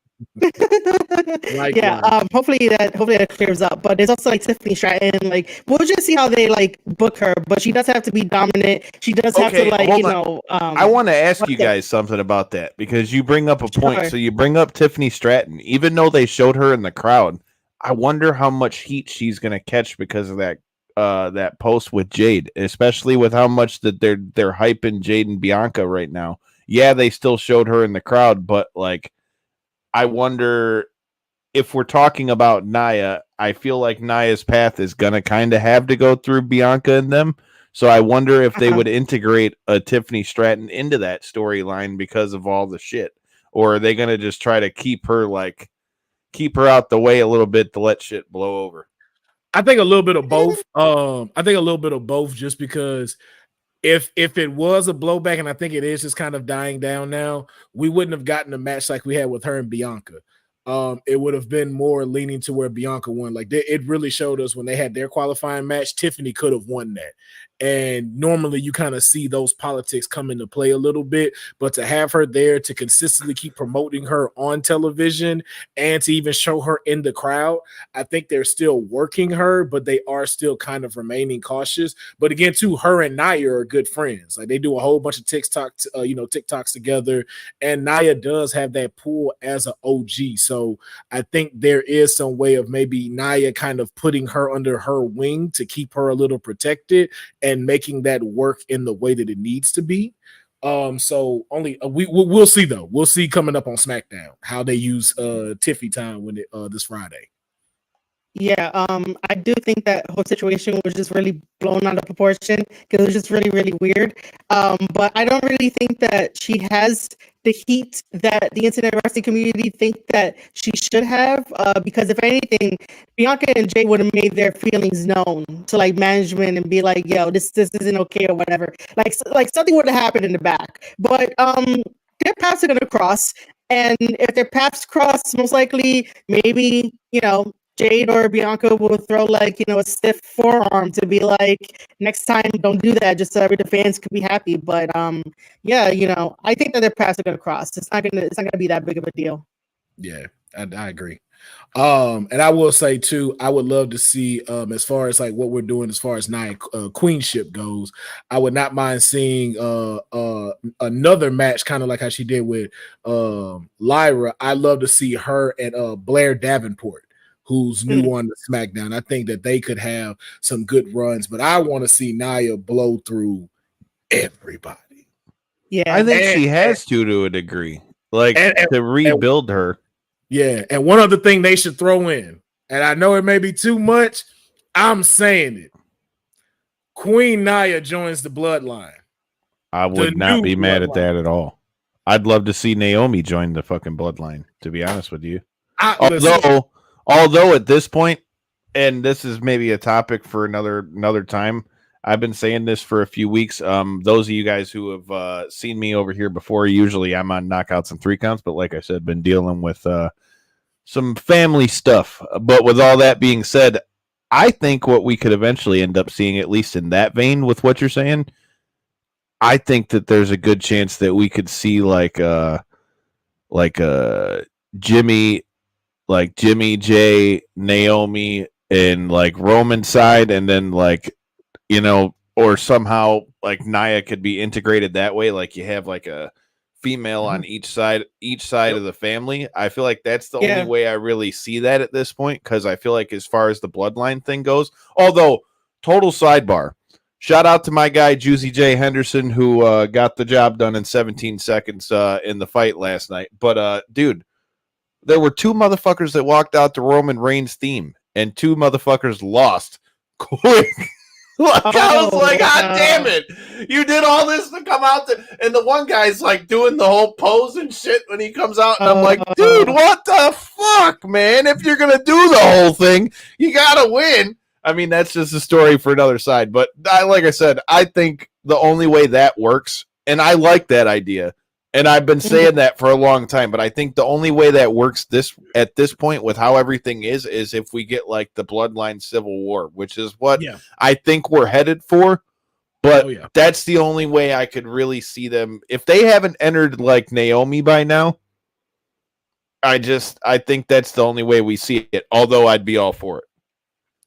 Hopefully that clears up. But there's also like Tiffany Stratton. Like we'll just see how they like book her. But she does have to be dominant. She does have to I want to ask you guys something about that because you bring up a point. Sure. So you bring up Tiffany Stratton, even though they showed her in the crowd. I wonder how much heat she's gonna catch because of that post with Jade, especially with how much that they're hyping Jade and Bianca right now. Yeah, they still showed her in the crowd, but like I wonder if we're talking about Nia, I feel like Nia's path is gonna kind of have to go through Bianca and them. So I wonder if they would integrate a Tiffany Stratton into that storyline because of all the shit, or are they gonna just try to keep her out the way a little bit to let shit blow over? I think a little bit of both. I think a little bit of both, just because if it was a blowback, and I think it is just kind of dying down now, we wouldn't have gotten a match like we had with her and Bianca. It would have been more leaning to where Bianca won. Like it really showed us when they had their qualifying match, Tiffany could have won that. And normally you kind of see those politics come into play a little bit, but to have her there to consistently keep promoting her on television and to even show her in the crowd, I think they're still working her, but they are still kind of remaining cautious. But again, too, her and Nia are good friends. Like they do a whole bunch of TikToks together, and Nia does have that pull as an OG. So I think there is some way of maybe Nia kind of putting her under her wing to keep her a little protected and making that work in the way that it needs to be. So only we'll see though. We'll see coming up on SmackDown how they use Tiffy time when this Friday. Yeah, I do think that whole situation was just really blown out of proportion because it was just really, really weird. But I don't really think that she has the heat that the internet wrestling community think that she should have. Because if anything, Bianca and Jay would have made their feelings known to like management and be like, "Yo, this isn't okay" or whatever. Like something would have happened in the back. But their paths are gonna cross, and if their paths cross, most likely, maybe Jade or Bianca will throw a stiff forearm to be like, next time don't do that, just so the fans could be happy. But I think that their paths are gonna cross. It's not gonna be that big of a deal. Yeah, I agree. And I will say too, I would love to see as far as like what we're doing as far as Nia queenship goes, I would not mind seeing another match, kind of like how she did with Lyra. I love to see her and Blair Davenport, who's new on the SmackDown. I think that they could have some good runs, but I want to see Nia blow through everybody. Yeah, I think she has to a degree. like And- to rebuild her. Yeah, and one other thing they should throw in, and I know it may be too much, I'm saying it. Queen Nia joins the bloodline. I would not be mad at that at all. I'd love to see Naomi join the fucking bloodline, to be honest with you. Although at this point, and this is maybe a topic for another time, I've been saying this for a few weeks. Those of you guys who have seen me over here before, usually I'm on knockouts and 3 counts, but like I said, been dealing with some family stuff. But with all that being said, I think what we could eventually end up seeing, at least in that vein with what you're saying, I think that there's a good chance that we could see like Jimmy, Jay, Naomi, and like Roman side, and then like, you know, or somehow like Nia could be integrated that way. Like you have like a female on each side of the family. I feel like that's the only way I really see that at this point, because I feel like as far as the bloodline thing goes, although total sidebar, shout out to my guy Juicy J Henderson, who got the job done in 17 seconds in the fight last night. But dude, there were 2 motherfuckers that walked out to Roman Reigns theme, and 2 motherfuckers lost quick. I was like, God damn it. You did all this to come out and the one guy's like doing the whole pose and shit when he comes out. And I'm like, dude, what the fuck, man? If you're going to do the whole thing, you got to win. I mean, that's just a story for another side. But like I said, I think the only way that works, and I like that idea, and I've been saying that for a long time, but I think the only way that works at this point with how everything is if we get like the bloodline civil war, which is what I think we're headed for. But that's the only way I could really see them. If they haven't entered like Naomi by now, I think that's the only way we see it, although I'd be all for it.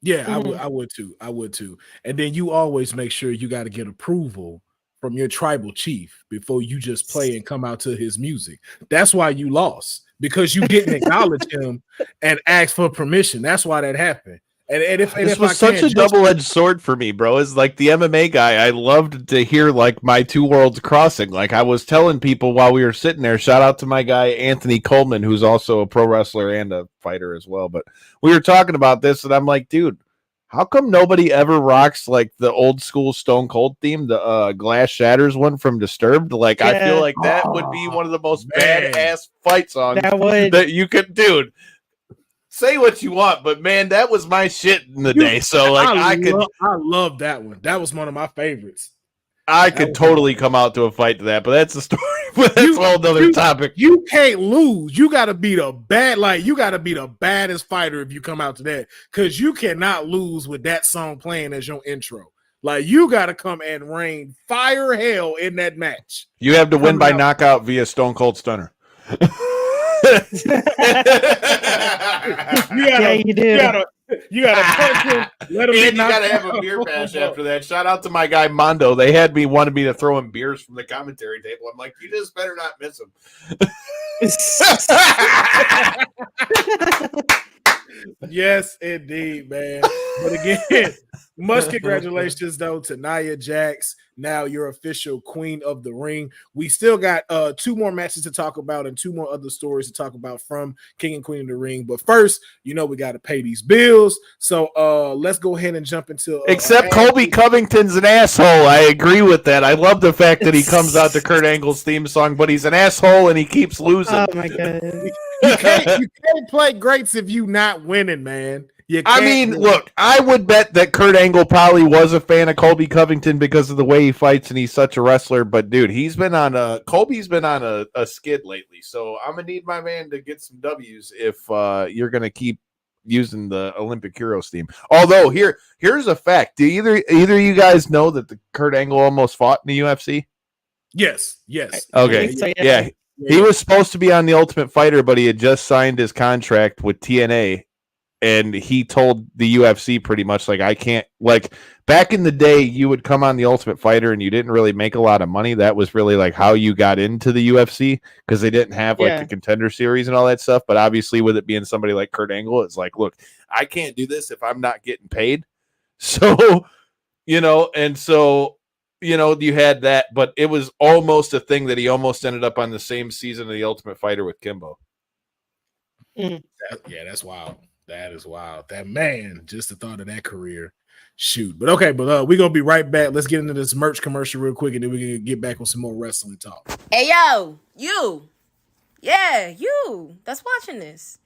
Yeah, I would too. And then you always make sure you got to get approval from your tribal chief before you just play and come out to his music. That's why you lost, because you didn't acknowledge him and ask for permission. That's why that happened. And if was such a double-edged sword for me, bro. Is like the MMA guy, I loved to hear like my 2 worlds crossing. Like I was telling people while we were sitting there, shout out to my guy Anthony Coleman, who's also a pro wrestler and a fighter as well. But we were talking about this, and I'm like, dude, how come nobody ever rocks like the old school Stone Cold theme, the Glass Shatters one from Disturbed? Like I feel like that would be one of the most badass fight songs that you could, dude. Say what you want, but man, that was my shit in the day. So like I love that one. That was one of my favorites. I could totally come out to a fight to that, but that's a story. That's a whole other topic. You can't lose. You gotta be the baddest fighter if you come out to that, because you cannot lose with that song playing as your intro. Like you gotta come and rain fire hell in that match. You have to win by knockout via Stone Cold Stunner. You do. You gotta punch him. Let him. And you gotta have a beer bash after that. Shout out to my guy Mondo. They wanted me to throw him beers from the commentary table. I'm like, you just better not miss him. Yes, indeed, man. But again, much congratulations though to Nia Jax. Now you're official queen of the ring. We still got 2 more matches to talk about and 2 more other stories to talk about from King and Queen of the Ring. But first, we got to pay these bills. So let's go ahead and jump into. Except Colby Covington's an asshole. I agree with that. I love the fact that he comes out to Kurt Angle's theme song, but he's an asshole and he keeps losing. Oh my god! You can't play greats if you not winning, man. I mean, look, I would bet that Kurt Angle probably was a fan of Colby Covington because of the way he fights and he's such a wrestler. But dude, Colby's been on a skid lately. So I'm gonna need my man to get some W's if you're gonna keep using the Olympic Heroes theme. Although here's a fact: do either of you guys know that the Kurt Angle almost fought in the UFC? Yes. Okay. So, yeah. He was supposed to be on the Ultimate Fighter, but he had just signed his contract with TNA. And he told the UFC pretty much like, I can't, like back in the day, you would come on the Ultimate Fighter and you didn't really make a lot of money. That was really like how you got into the UFC, because they didn't have like the Contender Series and all that stuff. But obviously with it being somebody like Kurt Angle, it's like, look, I can't do this if I'm not getting paid. So, and so you know, you had that, but it was almost a thing that he almost ended up on the same season of The Ultimate Fighter with Kimbo. That's wild. That is wild. That man, just the thought of that career. Shoot. But okay, but we're going to be right back. Let's get into this merch commercial real quick, and then we can get back on some more wrestling talk. Hey, yo, you. Yeah, you that's watching this.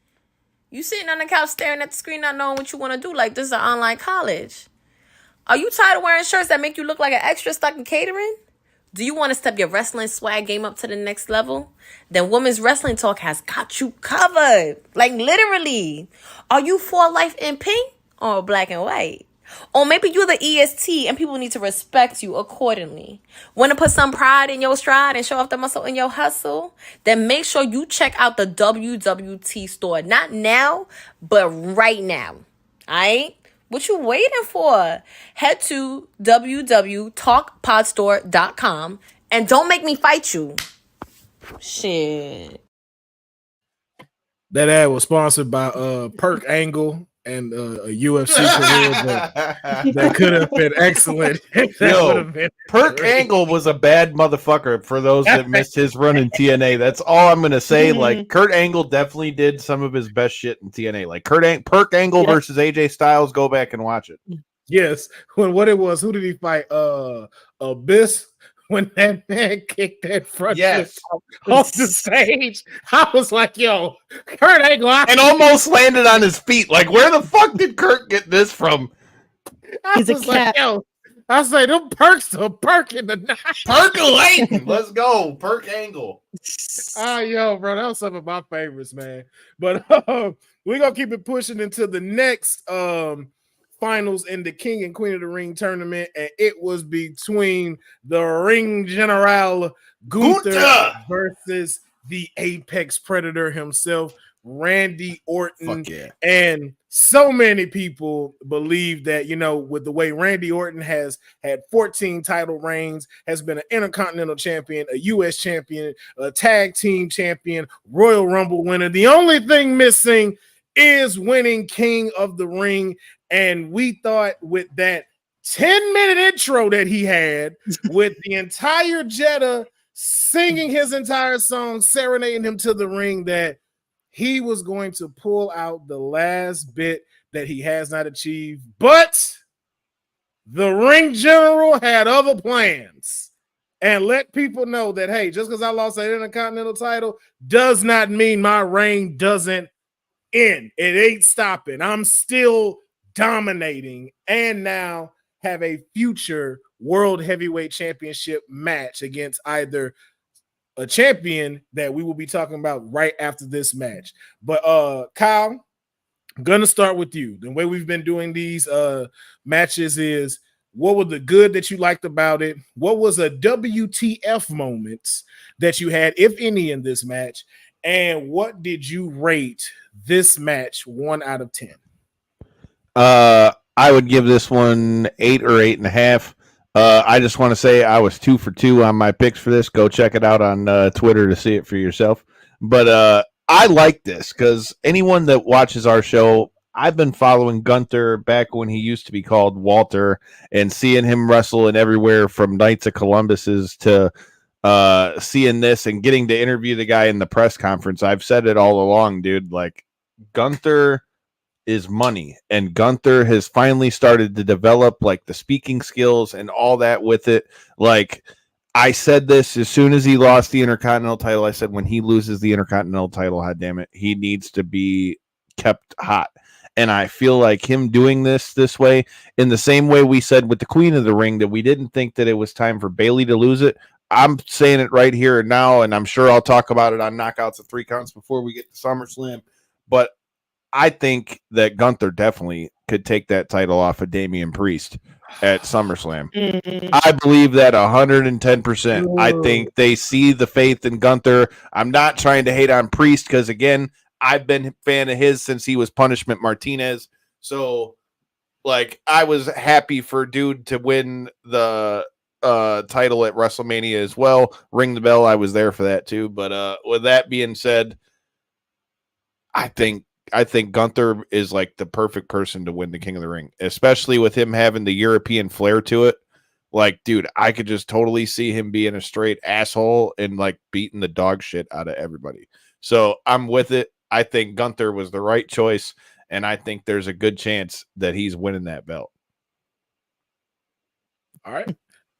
You sitting on the couch staring at the screen not knowing what you want to do like this is an online college. Are you tired of wearing shirts that make you look like an extra stuck in catering? Do you want to step your wrestling swag game up to the next level? Then Women's Wrestling Talk has got you covered. Like literally. Are you for life in pink or black and white? Or maybe you're the EST and people need to respect you accordingly. Want to put some pride in your stride and show off the muscle in your hustle? Then make sure you check out the WWT store. Not now, but right now. Alright? What you waiting for? Head to www talkpodstore.com and don't make me fight you. Shit. That ad was sponsored by Perk Angle and a UFC career that could have been excellent. Perk Angle was a bad motherfucker for those that missed his run in TNA. That's all I'm gonna say. Like Kurt Angle definitely did some of his best shit in TNA. Like Perk Angle versus AJ Styles. Go back and watch it. Yes, what it was? Who did he fight? Abyss. When that man kicked that front flip off the stage, I was like, yo, Kurt Angle. And almost landed on his feet. Like, where the fuck did Kurt get this from? He's a cat. Like, yo, I was like, them perks are perking the night. Percolating. Let's go. Perk Angle. Yo, bro, that was some of my favorites, man. But we're going to keep it pushing into the next finals in the King and Queen of the Ring tournament, and it was between the Ring General Gunther versus the Apex Predator himself, Randy Orton. And so many people believe that, you know, with the way Randy Orton has had 14 title reigns, has been an Intercontinental Champion, a U.S. Champion, a Tag Team Champion, Royal Rumble winner, the only thing missing is winning King of the Ring. And we thought with that 10-minute intro that he had, with the entire Jeddah singing his entire song, serenading him to the ring, that he was going to pull out the last bit that he has not achieved. But the Ring General had other plans and let people know that, hey, just because I lost an Intercontinental title does not mean my reign doesn't end. It ain't stopping. I'm still dominating, and now have a future World Heavyweight Championship match against either a champion that we will be talking about right after this match. But Kyle, I'm gonna start with you. The way we've been doing these matches is, what were the good that you liked about it? What was a WTF moments that you had, if any, in this match? And what did you rate this match 1 out of 10? I would give this one 8 or 8.5. I just want to say I was 2 for 2 on my picks for this. Go check it out on Twitter to see it for yourself. But I like this because anyone that watches our show, I've been following Gunther back when he used to be called Walter, and seeing him wrestle in everywhere from Knights of Columbus's to seeing this and getting to interview the guy in the press conference. I've said it all along, dude. Like, Gunther is money, and Gunther has finally started to develop like the speaking skills and all that with it. Like, I said this as soon as he lost the Intercontinental title. I said, when he loses the Intercontinental title, god damn it, he needs to be kept hot. And I feel like him doing this way, in the same way we said with the Queen of the Ring that we didn't think that it was time for Bayley to lose it. I'm saying it right here and now, and I'm sure I'll talk about it on Knockouts of 3 Counts before we get to SummerSlam. But I think that Gunther definitely could take that title off of Damian Priest at SummerSlam. I believe that 110%. I think they see the faith in Gunther. I'm not trying to hate on Priest because, again, I've been a fan of his since he was Punishment Martinez. So, like, I was happy for Dude to win the title at WrestleMania as well. Ring the bell. I was there for that too. But with that being said, I think Gunther is like the perfect person to win the King of the Ring, especially with him having the European flair to it. Like, dude, I could just totally see him being a straight asshole and like beating the dog shit out of everybody. So I'm with it. I think Gunther was the right choice, and I think there's a good chance that he's winning that belt. All right.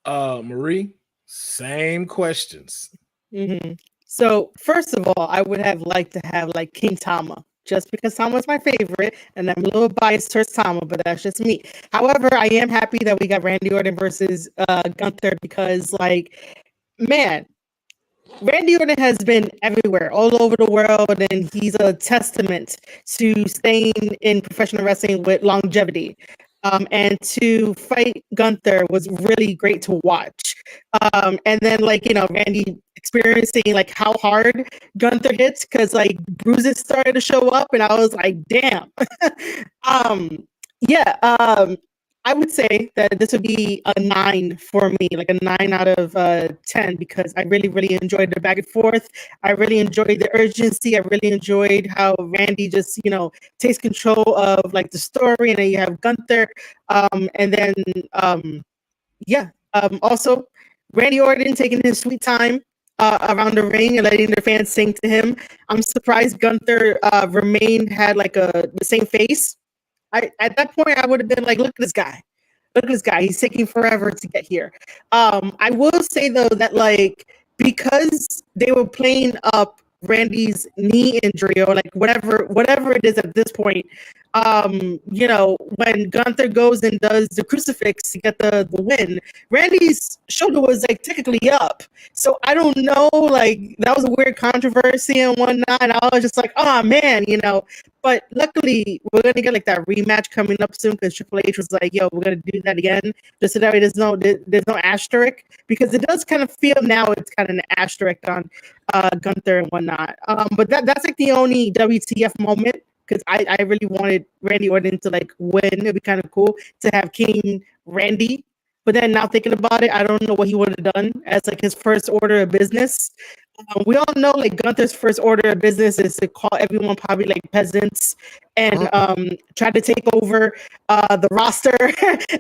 Marie, same questions. Mm-hmm. So first of all, I would have liked to have like King Tama, just because Tama's my favorite, and I'm a little biased towards Tama, but that's just me. However, I am happy that we got Randy Orton versus Gunther because, like, man, Randy Orton has been everywhere, all over the world, and he's a testament to staying in professional wrestling with longevity. And to fight Gunther was really great to watch. And then, like, Randy experiencing like how hard Gunther hits because like bruises started to show up, and I was like, damn. Yeah. I would say that this would be a 9 for me, like a 9 out of 10, because I really, really enjoyed the back and forth. I really enjoyed the urgency. I really enjoyed how Randy just, takes control of like the story, and then you have Gunther. And then, also Randy Orton taking his sweet time around the ring and letting the fans sing to him. I'm surprised Gunther had like the same face. At that point, I would have been like, look at this guy. Look at this guy. He's taking forever to get here. I will say, though, that like because they were playing up Randy's knee injury or like whatever it is at this point, when Gunther goes and does the crucifix to get the win, Randy's shoulder was like technically up. So I don't know, like that was a weird controversy and whatnot. And I was just like, oh man, But luckily, we're gonna get like that rematch coming up soon because Triple H was like, "Yo, we're gonna do that again." Just so that way there's no asterisk, because it does kind of feel now it's kind of an asterisk on Gunther and whatnot. But that's like the only WTF moment, because I really wanted Randy Orton to like win. It'd be kind of cool to have King Randy. But then now thinking about it, I don't know what he would have done as like his first order of business. We all know like Gunther's first order of business is to call everyone probably like peasants and try to take over the roster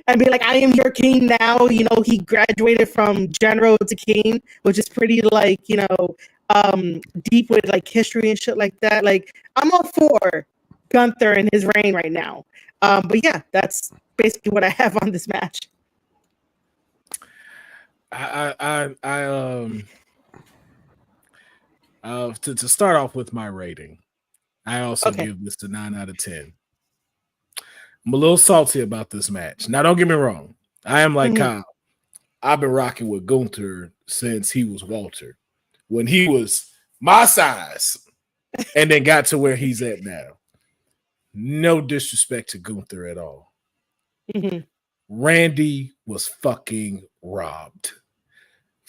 and be like, I am your king now. He graduated from general to king, which is pretty like, deep with like history and shit like that. Like I'm all for Gunther and his reign right now. But yeah, that's basically what I have on this match. To start off with my rating, I also give this a 9 out of 10. I'm a little salty about this match. Now, don't get me wrong. I am like Kyle. I've been rocking with Gunther since he was Walter, when he was my size, and then got to where he's at now. No disrespect to Gunther at all. Randy was fucking robbed.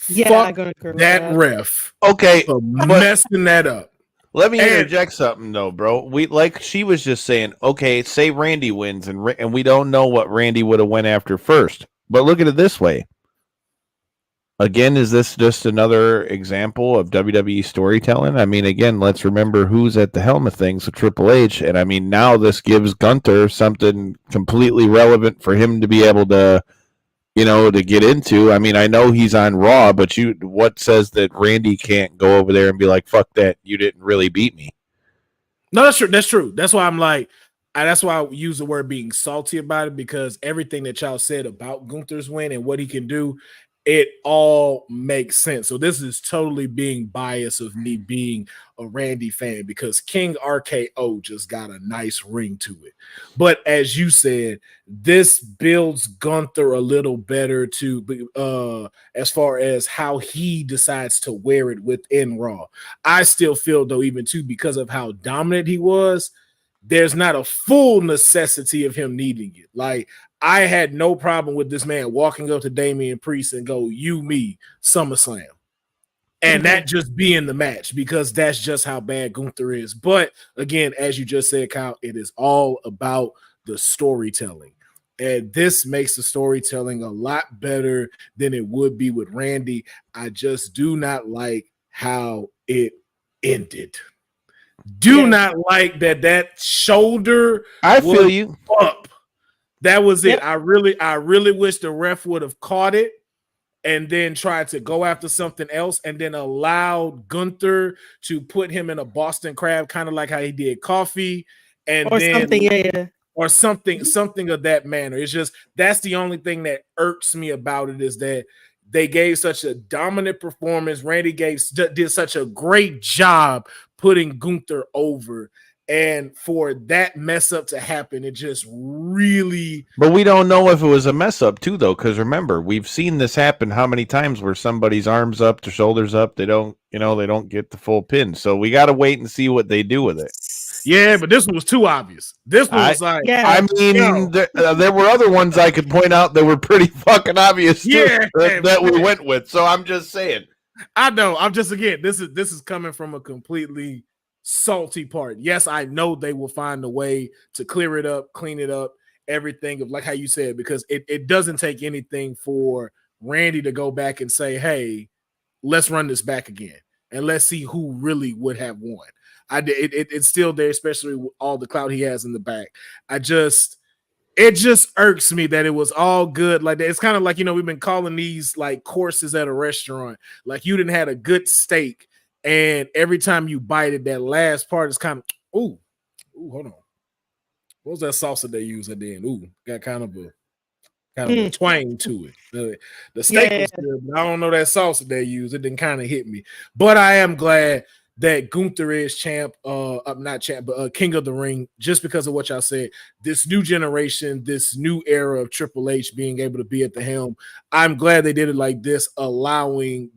Yeah, fuck I'm gonna agree with that ref. Okay, for messing that up. Let me interject something though, bro. We like she was just saying, okay, say Randy wins, and we don't know what Randy would have went after first. But look at it this way. Again, is this just another example of WWE storytelling? I mean, again, let's remember who's at the helm of things with Triple H, and I mean, now this gives Gunther something completely relevant for him to be able to, to get into. I mean, I know he's on Raw, but what says that Randy can't go over there and be like, fuck that, you didn't really beat me? No, that's true. That's true. That's why I'm like, that's why I use the word being salty about it, because everything that y'all said about Gunther's win and what he can do, it all makes sense. So this is totally being biased of me being a Randy fan, because King RKO just got a nice ring to it. But as you said, this builds Gunther a little better to as far as how he decides to wear it within Raw. I still feel though, even too, because of how dominant he was, there's not a full necessity of him needing it. Like, I had no problem with this man walking up to Damian Priest and go, you, me, SummerSlam. And that just being the match, because that's just how bad Gunther is. But again, as you just said, Kyle, it is all about the storytelling. And this makes the storytelling a lot better than it would be with Randy. I just do not like how it ended. Do not like that shoulder. I feel you. Up. That was it. Yep. I really wish the ref would have caught it and then tried to go after something else and then allowed Gunther to put him in a Boston Crab, kind of like how he did Coffee, and Or then something. Yeah. or something of that manner. It's just that's the only thing that irks me about it is that they gave such a dominant performance. Randy did such a great job putting Gunther over. And for that mess up to happen, it just really. But we don't know if it was a mess up too, though, because remember, we've seen this happen how many times where somebody's arms up, their shoulders up, they don't get the full pin. So we got to wait and see what they do with it. Yeah, but this one was too obvious. This one was like, yeah. I mean, there were other ones I could point out that were pretty fucking obvious too, Yeah, that we went with. So I'm just saying. I know. I'm just again. This is coming from a completely salty part. Yes, I know they will find a way to clear it up, clean it up, everything of like how you said, because it doesn't take anything for Randy to go back and say, "Hey, let's run this back again and let's see who really would have won." It's still there, especially with all the clout he has in the back. It just irks me that it was all good like that. It's kind of like, we've been calling these like courses at a restaurant. Like you didn't had a good steak, and every time you bite it, that last part is kind of ooh, hold on. What was that salsa they use at the end? Ooh, got kind of a twang to it. The steak was good, but I don't know that salsa they use. It didn't kind of hit me. But I am glad that Gunther is champ, not champ, but King of the Ring, just because of what y'all said. This new generation, this new era of Triple H being able to be at the helm. I'm glad they did it like this, allowing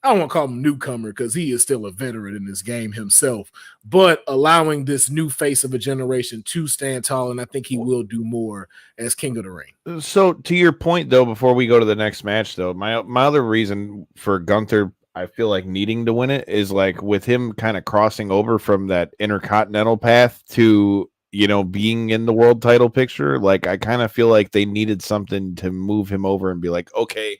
I don't want to call him newcomer because he is still a veteran in this game himself, but allowing this new face of a generation to stand tall, and I think he will do more as King of the Ring. So to your point, though, before we go to the next match, though, my other reason for Gunther, I feel like needing to win it is like with him kind of crossing over from that intercontinental path to, being in the world title picture. Like, I kind of feel like they needed something to move him over and be like, okay,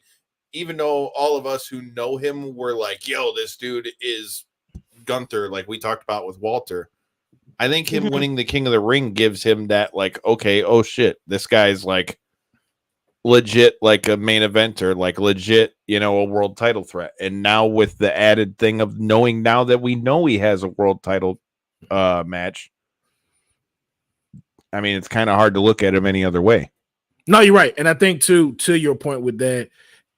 even though all of us who know him were like, yo, this dude is Gunther, like we talked about with Walter. I think him winning the King of the Ring gives him that like, okay, oh shit, this guy's like legit, like a main eventer, like legit, a world title threat. And now with the added thing of knowing now that we know he has a world title match, I mean, it's kind of hard to look at him any other way. No, you're right. And I think to your point with that,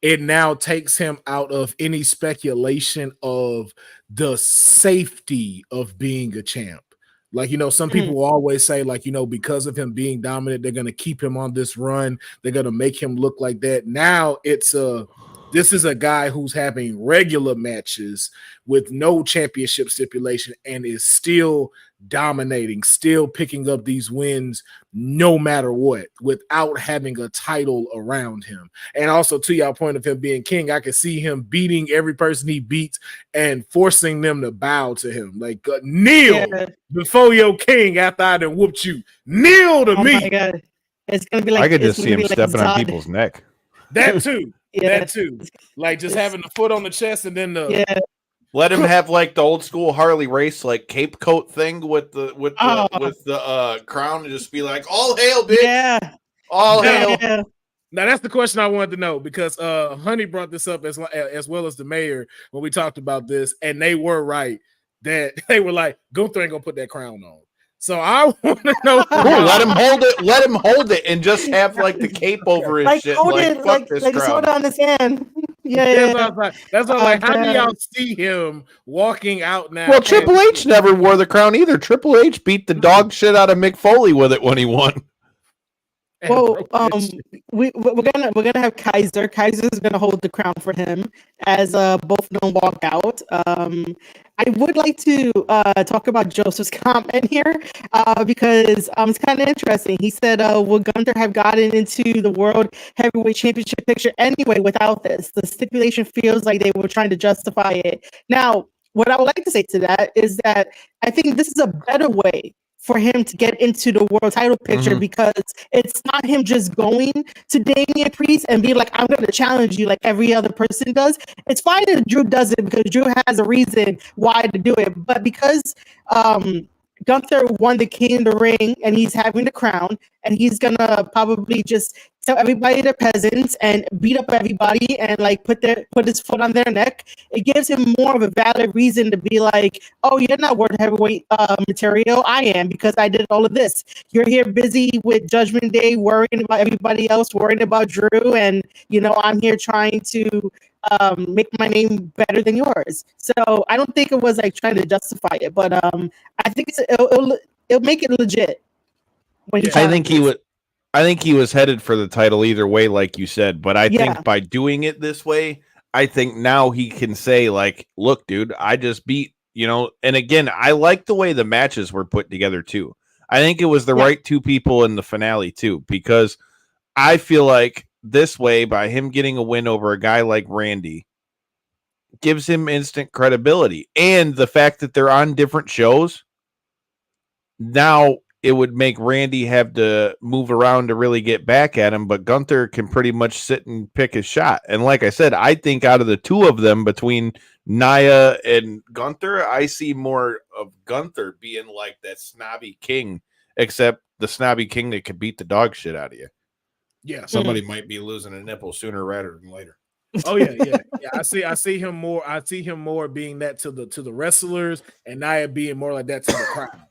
it now takes him out of any speculation of the safety of being a champ. Like, some people will always say, like, because of him being dominant, they're going to keep him on this run. They're going to make him look like that. Now this is a guy who's having regular matches with no championship stipulation and is still dominating, still picking up these wins no matter what, without having a title around him. And also, to y'all point of him being king, I can see him beating every person he beats and forcing them to bow to him. Like, kneel before your king after I done whooped you. Kneel to me. My God. It's gonna be like I could just see him stepping on people's neck. That too. That too. Like just having the foot on the chest and then let him have like the old school Harley race, like cape coat thing with the crown, and just be like, "All hail, bitch! Yeah, all hail." Yeah. Now that's the question I wanted to know because Honey brought this up as well as the mayor when we talked about this, and they were right that they were like, Gunther ain't gonna put that crown on. So I want to know. Let him hold it. Let him hold it and just have like the cape over his shit. Hold like, it, like hold on his hand. That's all. Like, how do y'all see him walking out now? Well, Triple H never wore the crown either. Triple H beat the dog shit out of Mick Foley with it when he won. Well, we're gonna have Kaiser. Kaiser's gonna hold the crown for him as both of them walk out. I would like to talk about Joseph's comment here because it's kind of interesting. He said, "Would Gunther have gotten into the World Heavyweight Championship picture anyway without this? The stipulation feels like they were trying to justify it." Now, what I would like to say to that is that I think this is a better way for him to get into the world title picture because it's not him just going to Damian Priest and be like, I'm going to challenge you like every other person does. It's fine if Drew does it because Drew has a reason why to do it. But because Gunther won the King of the Ring, and he's having the crown, and he's gonna probably just tell everybody they're peasants and beat up everybody and like put his foot on their neck. It gives him more of a valid reason to be like, "Oh, you're not world heavyweight material. I am, because I did all of this. You're here busy with Judgment Day, worrying about everybody else, worrying about Drew, and I'm here trying to make my name better than yours." So I don't think it was like trying to justify it, but I think it'll make it legit when he I think he was headed for the title either way, like you said. But I think by doing it this way, I think now he can say, like, look, dude, I just beat, and again, I like the way the matches were put together too. I think it was the right two people in the finale too, because I feel like this way, by him getting a win over a guy like Randy, gives him instant credibility. And the fact that they're on different shows, now it would make Randy have to move around to really get back at him, but Gunther can pretty much sit and pick his shot. And like I said, I think out of the two of them, between Nia and Gunther, I see more of Gunther being like that snobby king, except the snobby king that could beat the dog shit out of you. Yeah, somebody might be losing a nipple sooner rather than later. Oh yeah. I see him more. I see him more being that to the wrestlers, and Nia being more like that to the crowd.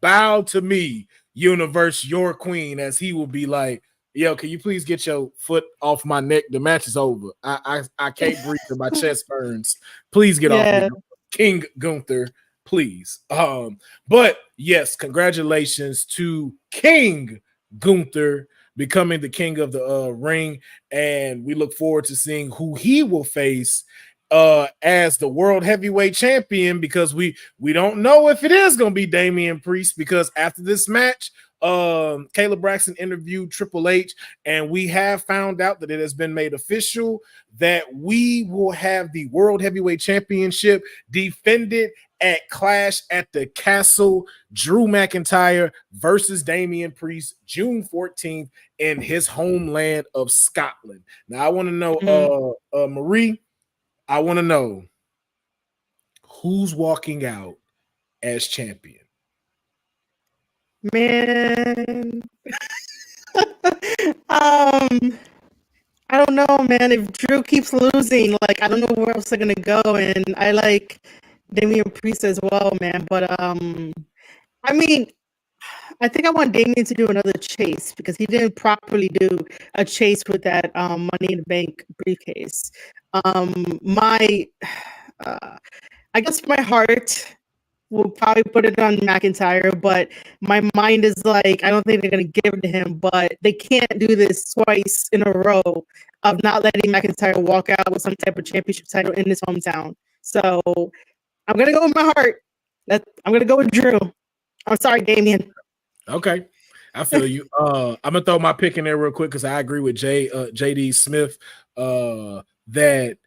Bow to me, universe, your queen, as he will be like, yo, can you please get your foot off my neck? The match is over. I can't breathe and my chest burns. Please get off me, King Gunther, please. But yes, congratulations to King Gunther becoming the king of the ring, and we look forward to seeing who he will face as the world heavyweight champion, because we don't know if it is going to be Damian Priest, because after this match, Caleb Braxton interviewed Triple H, and we have found out that it has been made official that we will have the world heavyweight championship defended at Clash at the Castle. Drew McIntyre versus Damian Priest, June 14th in his homeland of Scotland. Now I want to know, Marie, I want to know who's walking out as champion. Man, I don't know, man. If Drew keeps losing, like, I don't know where else they're gonna go. And I like Damian Priest as well, man. But I mean, I think I want Damian to do another chase, because he didn't properly do a chase with that Money in the Bank briefcase. I guess my heart will probably put it on McIntyre, but my mind is like, I don't think they're going to give it to him, but they can't do this twice in a row of not letting McIntyre walk out with some type of championship title in his hometown. So I'm going to go with my heart. I'm going to go with Drew. I'm sorry, Damian. Okay. I feel you. I'm going to throw my pick in there real quick, because I agree with JD Smith that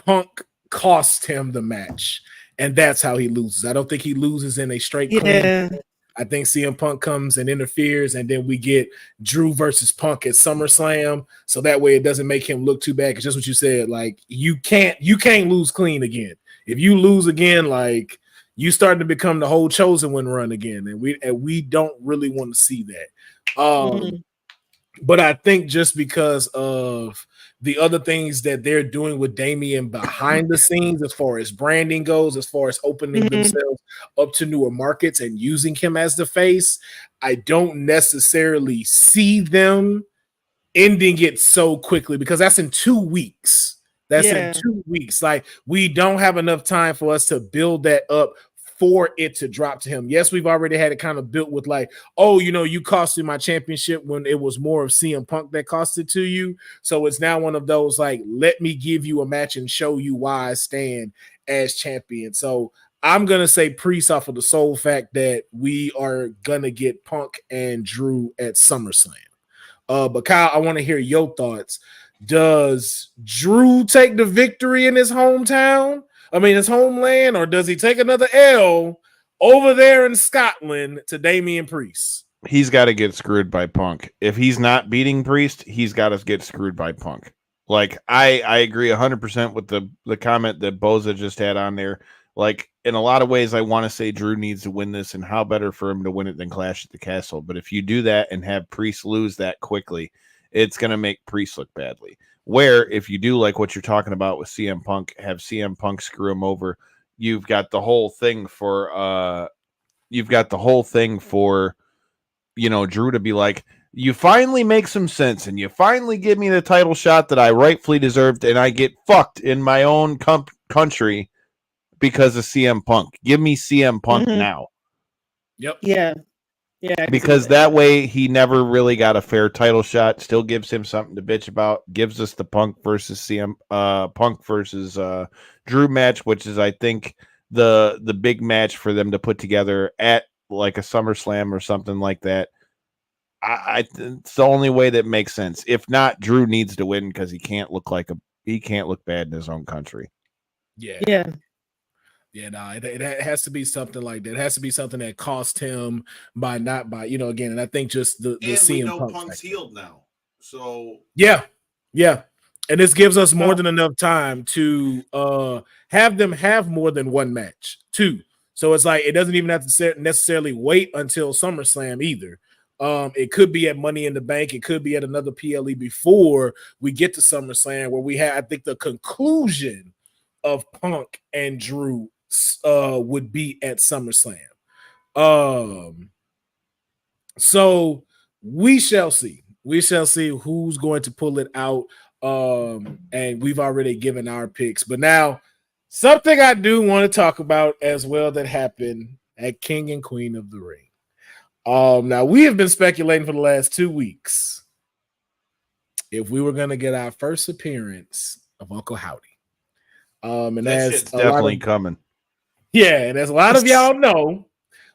Punk cost him the match, and that's how he loses. I don't think he loses in a straight clean. I think CM Punk comes and interferes, and then we get Drew versus Punk at SummerSlam, so that way it doesn't make him look too bad. Because just what you said, like, you can't lose clean again. If you lose again, like, you starting to become the whole chosen one run again, and we don't really want to see that. But I think just because of the other things that they're doing with Damian behind the scenes, as far as branding goes, as far as opening themselves up to newer markets and using him as the face, I don't necessarily see them ending it so quickly, because that's in 2 weeks. In 2 weeks. Like, we don't have enough time for us to build that up for it to drop to him. Yes, we've already had it kind of built with like, oh, you cost me my championship, when it was more of CM Punk that cost it to you. So it's now one of those, like, let me give you a match and show you why I stand as champion. So I'm going to say Priest, off of the sole fact that we are going to get Punk and Drew at SummerSlam. But Kyle, I want to hear your thoughts. Does Drew take the victory in his hometown? His homeland, or does he take another L over there in Scotland to Damian Priest? He's got to get screwed by Punk. If he's not beating Priest, he's got to get screwed by Punk. Like, I agree 100% with the comment that Boza just had on there. Like, in a lot of ways, I want to say Drew needs to win this, and how better for him to win it than Clash at the Castle. But if you do that and have Priest lose that quickly, it's going to make Priest look badly. Where if you do like what you're talking about with CM Punk, have CM Punk screw him over, you've got the whole thing for Drew to be like, you finally make some sense and you finally give me the title shot that I rightfully deserved, and I get fucked in my own country because of CM Punk. Give me CM Punk now. Yep. Yeah. Because that way he never really got a fair title shot. Still gives him something to bitch about. Gives us the Punk versus Drew match, which is, I think, the big match for them to put together at like a SummerSlam or something like that. It's the only way that makes sense. If not, Drew needs to win because he can't look bad in his own country. Yeah. No, it has to be something like that. It has to be something that cost him by again. And I think just the CM Punk Punk's healed now, so yeah, and this gives us more than enough time to have them have more than one match too. So it's like it doesn't even have to necessarily wait until SummerSlam either. It could be at Money in the Bank. It could be at another PLE before we get to SummerSlam, where we have, I think, the conclusion of Punk and Drew would be at SummerSlam. So we shall see. We shall see who's going to pull it out. And we've already given our picks. But now, something I do want to talk about as well that happened at King and Queen of the Ring. Now we have been speculating for the last 2 weeks if we were going to get our first appearance of Uncle Howdy. And that shit's definitely coming. Yeah, and as a lot of y'all know,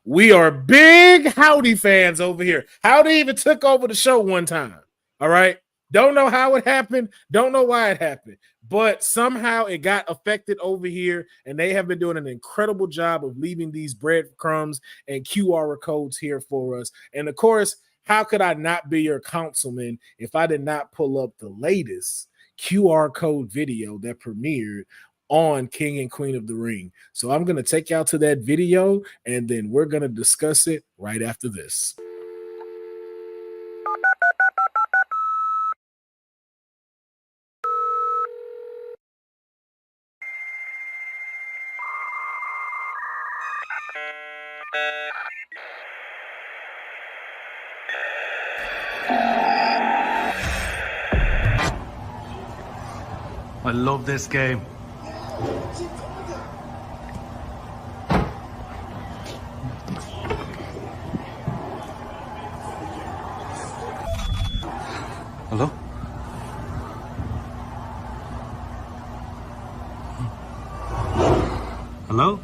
we are big Howdy fans over here. Howdy even took over the show one time. All right. Don't know how it happened. Don't know why it happened. But somehow it got affected over here, and they have been doing an incredible job of leaving these breadcrumbs and QR codes here for us. And of course, how could I not be your councilman if I did not pull up the latest QR code video that premiered on King and Queen of the Ring? So I'm going to take y'all to that video, and then we're going to discuss it right after this. I love this game. Hello? Hello?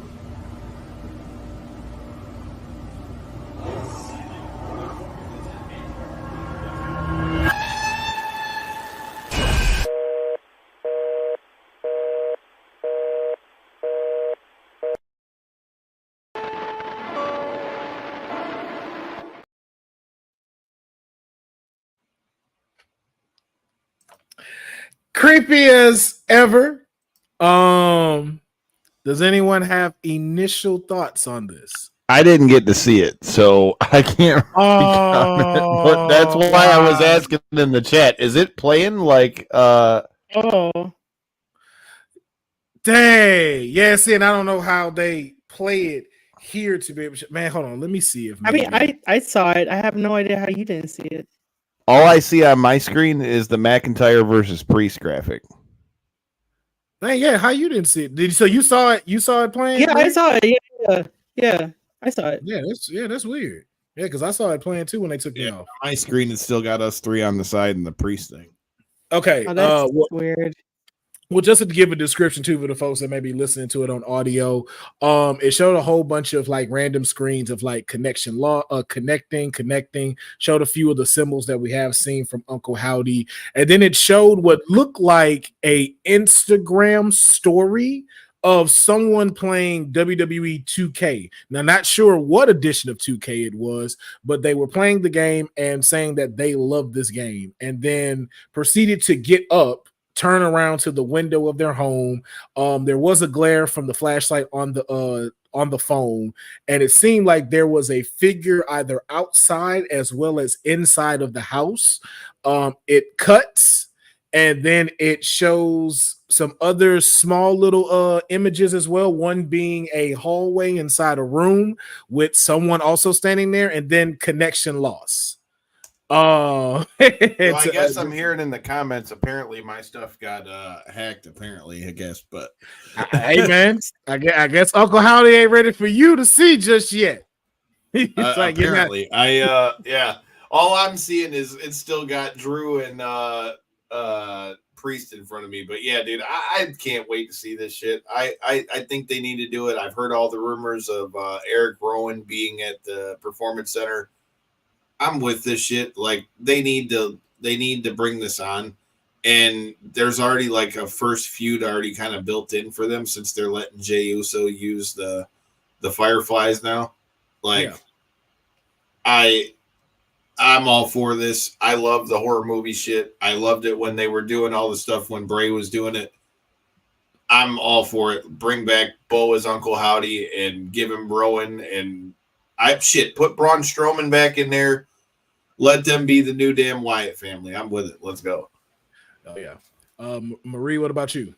Creepy as ever. Does anyone have initial thoughts on this? I didn't get to see it, so I can't comment. But that's why I was asking in the chat. Is it playing like Oh. Dang. Yeah, see, and I don't know how they play it here to be able to. Man, hold on. Let me see if I saw it. I have no idea how you didn't see it. all I see on my screen is the McIntyre versus Priest graphic. Dang, yeah, how you didn't see it? So you saw it? You saw it playing? Yeah, I saw it. Yeah, I saw it. Yeah, that's weird. Yeah, because I saw it playing too when they took me off. My screen has still got us three on the side and the Priest thing. Okay, Oh, that's weird. Well, just to give a description too for the folks that may be listening to it on audio, it showed a whole bunch of like random screens of like connecting, showed a few of the symbols that we have seen from Uncle Howdy, and then it showed what looked like a Instagram story of someone playing WWE 2K. Now, not sure what edition of 2K it was, but they were playing the game and saying that they love this game, and then proceeded to get up turn around to the window of their home. There was a glare from the flashlight on the phone, and it seemed like there was a figure either outside as well as inside of the house. It cuts, and then it shows some other small little images as well, one being a hallway inside a room with someone also standing there, and then connection loss. So I guess I'm hearing in the comments. Apparently, my stuff got hacked. Apparently, I guess. But hey, man, I guess Uncle Howdy ain't ready for you to see just yet. It's like, apparently, yeah. All I'm seeing is it's still got Drew and Priest in front of me. But yeah, dude, I can't wait to see this shit. I think they need to do it. I've heard all the rumors of Eric Rowan being at the Performance Center. I'm with this shit. Like they need to bring this on, and there's already like a first feud already kind of built in for them since they're letting Jey Uso use the Fireflies now. Like, yeah. I'm all for this. I love the horror movie shit. I loved it when they were doing all the stuff when Bray was doing it. I'm all for it. Bring back Bo as Uncle Howdy and give him Rowan and put Braun Strowman back in there. Let them be the new damn Wyatt family. I'm with it. Let's go. Oh yeah. Marie, what about you?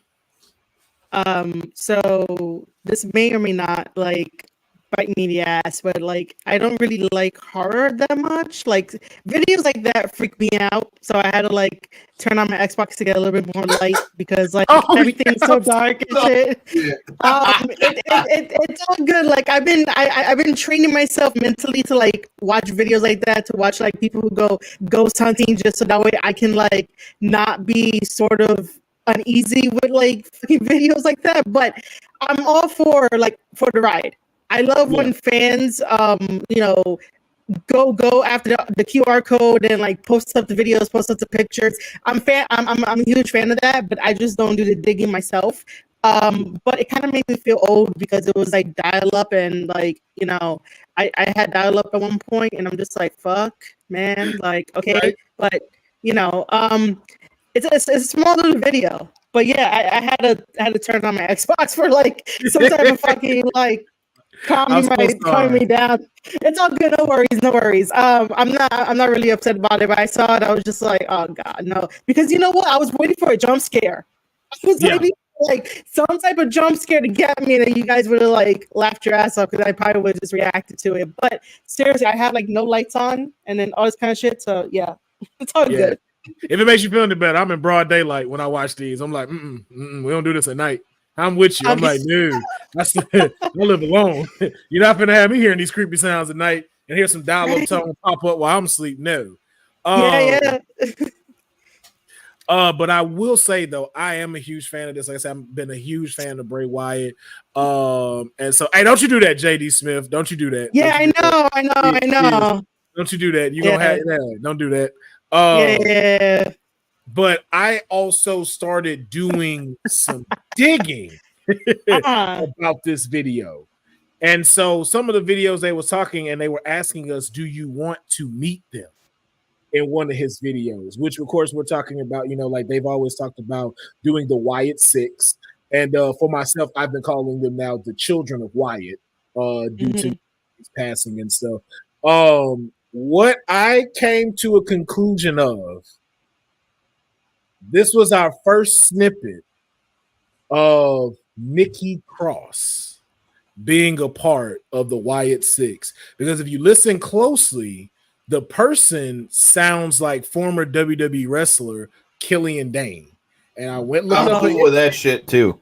So this may or may not like bite me in the ass, but like I don't really like horror that much. Like videos like that freak me out. So I had to like turn on my Xbox to get a little bit more light because like everything's so dark and shit. It's all good. Like I've been training myself mentally to like watch videos like that, to watch like people who go ghost hunting, just so that way I can like not be sort of uneasy with like videos like that. But I'm all for the ride. I love when fans, go after the QR code and like post up the videos, post up the pictures. I'm a huge fan of that, but I just don't do the digging myself. But it kind of made me feel old because it was like dial up and like, I had dial up at one point and I'm just like, fuck, man, like, okay, right. But it's a small little video. But yeah, I had to turn on my Xbox for like some type of fucking like calm me down. It's all good. No worries. I'm not really upset about it, but I saw it. I was just like, oh god, no. Because you know what? I was waiting for a jump scare. I was waiting for like some type of jump scare to get me, and then you guys would have like laughed your ass off because I probably would have just reacted to it. But seriously, I had like no lights on and then all this kind of shit. So yeah, it's all good. If it makes you feel any better, I'm in broad daylight when I watch these. I'm like, we don't do this at night. I'm with you. I'm like, dude, I live alone. You're not gonna have me hearing these creepy sounds at night and hear some dial-up tone pop up while I'm asleep. No. Yeah. But I will say though, I am a huge fan of this. Like I said, I've been a huge fan of Bray Wyatt. And so, hey, don't you do that, JD Smith? Don't you do that? Yeah, I know. Don't you do that? You gonna have that? Don't do that. Yeah. But I also started doing some digging about this video. And so some of the videos they were talking and they were asking us, do you want to meet them in one of his videos? Which of course we're talking about, like they've always talked about doing the Wyatt Six. And for myself, I've been calling them now the Children of Wyatt due to his passing and stuff. What I came to a conclusion of, this was our first snippet of Nikki Cross being a part of the Wyatt Six. Because if you listen closely, the person sounds like former WWE wrestler Killian Dane. And I went looked up cool with that shit too.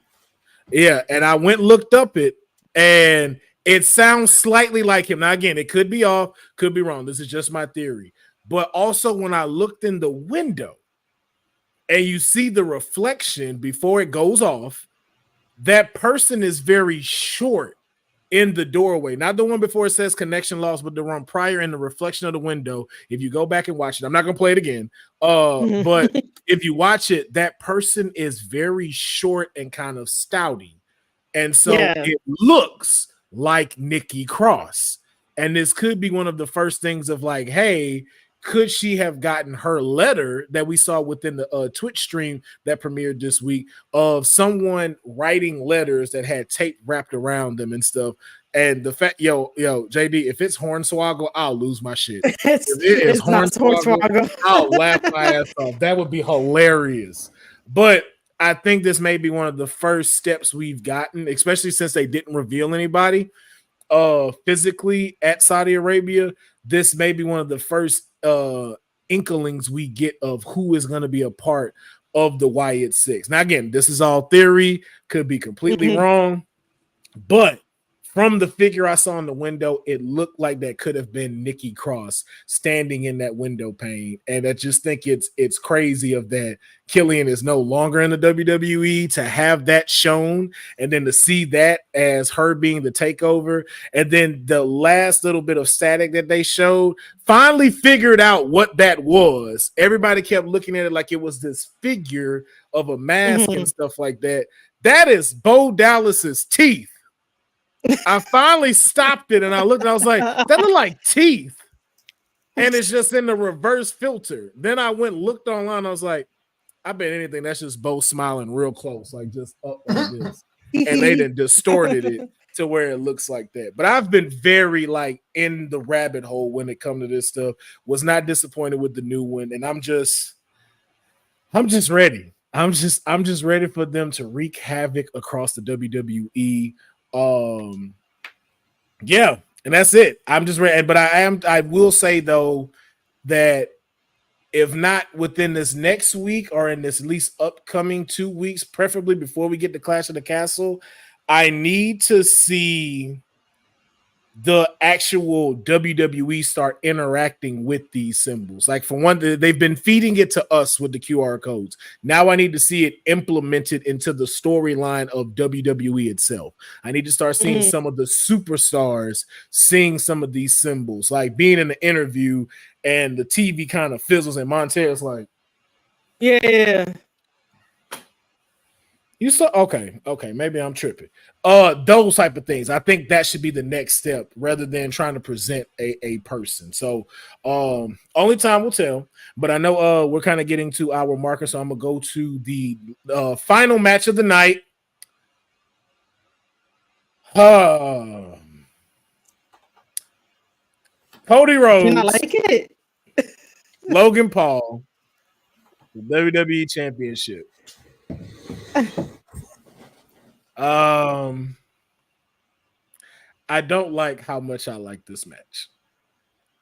Yeah, and I went looked up it, and it sounds slightly like him. Now, again, it could be off, could be wrong. This is just my theory. But also, when I looked in the window, and you see the reflection before it goes off, that person is very short in the doorway. Not the one before it says connection lost, but the one prior in the reflection of the window. If you go back and watch it, I'm not going to play it again. But if you watch it, that person is very short and kind of stouty. And so it looks like Nikki Cross. And this could be one of the first things of like, hey, could she have gotten her letter that we saw within the Twitch stream that premiered this week of someone writing letters that had tape wrapped around them and stuff? And the fact, yo, JD, if it's Hornswoggle, I'll lose my shit. If it is Hornswoggle, I'll laugh my ass off. That would be hilarious. But I think this may be one of the first steps we've gotten, especially since they didn't reveal anybody physically at Saudi Arabia. This may be one of the first inklings we get of who is going to be a part of the Wyatt Six. Now, again, this is all theory, could be completely wrong, but from the figure I saw in the window, it looked like that could have been Nikki Cross standing in that window pane. And I just think it's crazy of that Killian is no longer in the WWE, to have that shown and then to see that as her being the takeover. And then the last little bit of static that they showed finally figured out what that was. Everybody kept looking at it like it was this figure of a mask and stuff like that. That is Bo Dallas's teeth. I finally stopped it and I looked and I was like, that look like teeth. And it's just in the reverse filter. Then I went and looked online and I was like, I bet anything that's just Bo smiling real close, like just up like this. And they done distorted it to where it looks like that. But I've been very like in the rabbit hole when it comes to this stuff. Was not disappointed with the new one. And I'm just ready. I'm just ready for them to wreak havoc across the WWE. Yeah, and that's it. I'm just ready, but I will say though that if not within this next week or in this at least upcoming 2 weeks, preferably before we get to Clash of the Castle, I need to see the actual WWE start interacting with these symbols. Like for one, they've been feeding it to us with the QR codes. Now I need to see it implemented into the storyline of WWE itself. I need to start seeing some of the superstars seeing some of these symbols, like being in the interview and the TV kind of fizzles and Montez like, yeah. You saw okay, maybe I'm tripping. Those type of things. I think that should be the next step rather than trying to present a person. So only time will tell, but I know we're kind of getting to our marker, so I'm gonna go to the final match of the night. Cody Rhodes. I like it. Logan Paul, the WWE Championship. I don't like how much I like this match.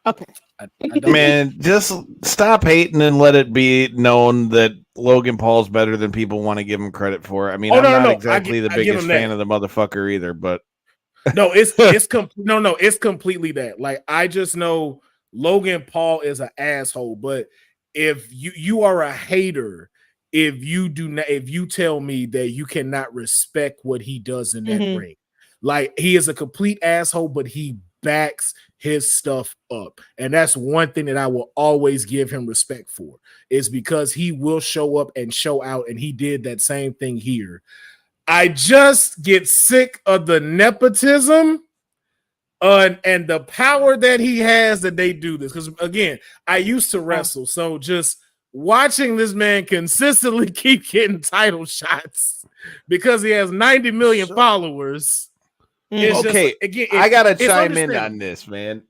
Okay. I don't Man, just stop hating and let it be known that Logan Paul's better than people want to give him credit for. I mean, I'm not exactly the biggest fan of the motherfucker either, but no, it's completely that. Like, I just know Logan Paul is an asshole, but if you are a hater, if you tell me that you cannot respect what he does in that ring, like he is a complete asshole, but he backs his stuff up. And that's one thing that I will always give him respect for, is because he will show up and show out. And he did that same thing here. I just get sick of the nepotism and the power that he has that they do this. Because again, I used to wrestle. So just watching this man consistently keep getting title shots because he has 90 million followers. Okay, just, again, I gotta chime in on this, man.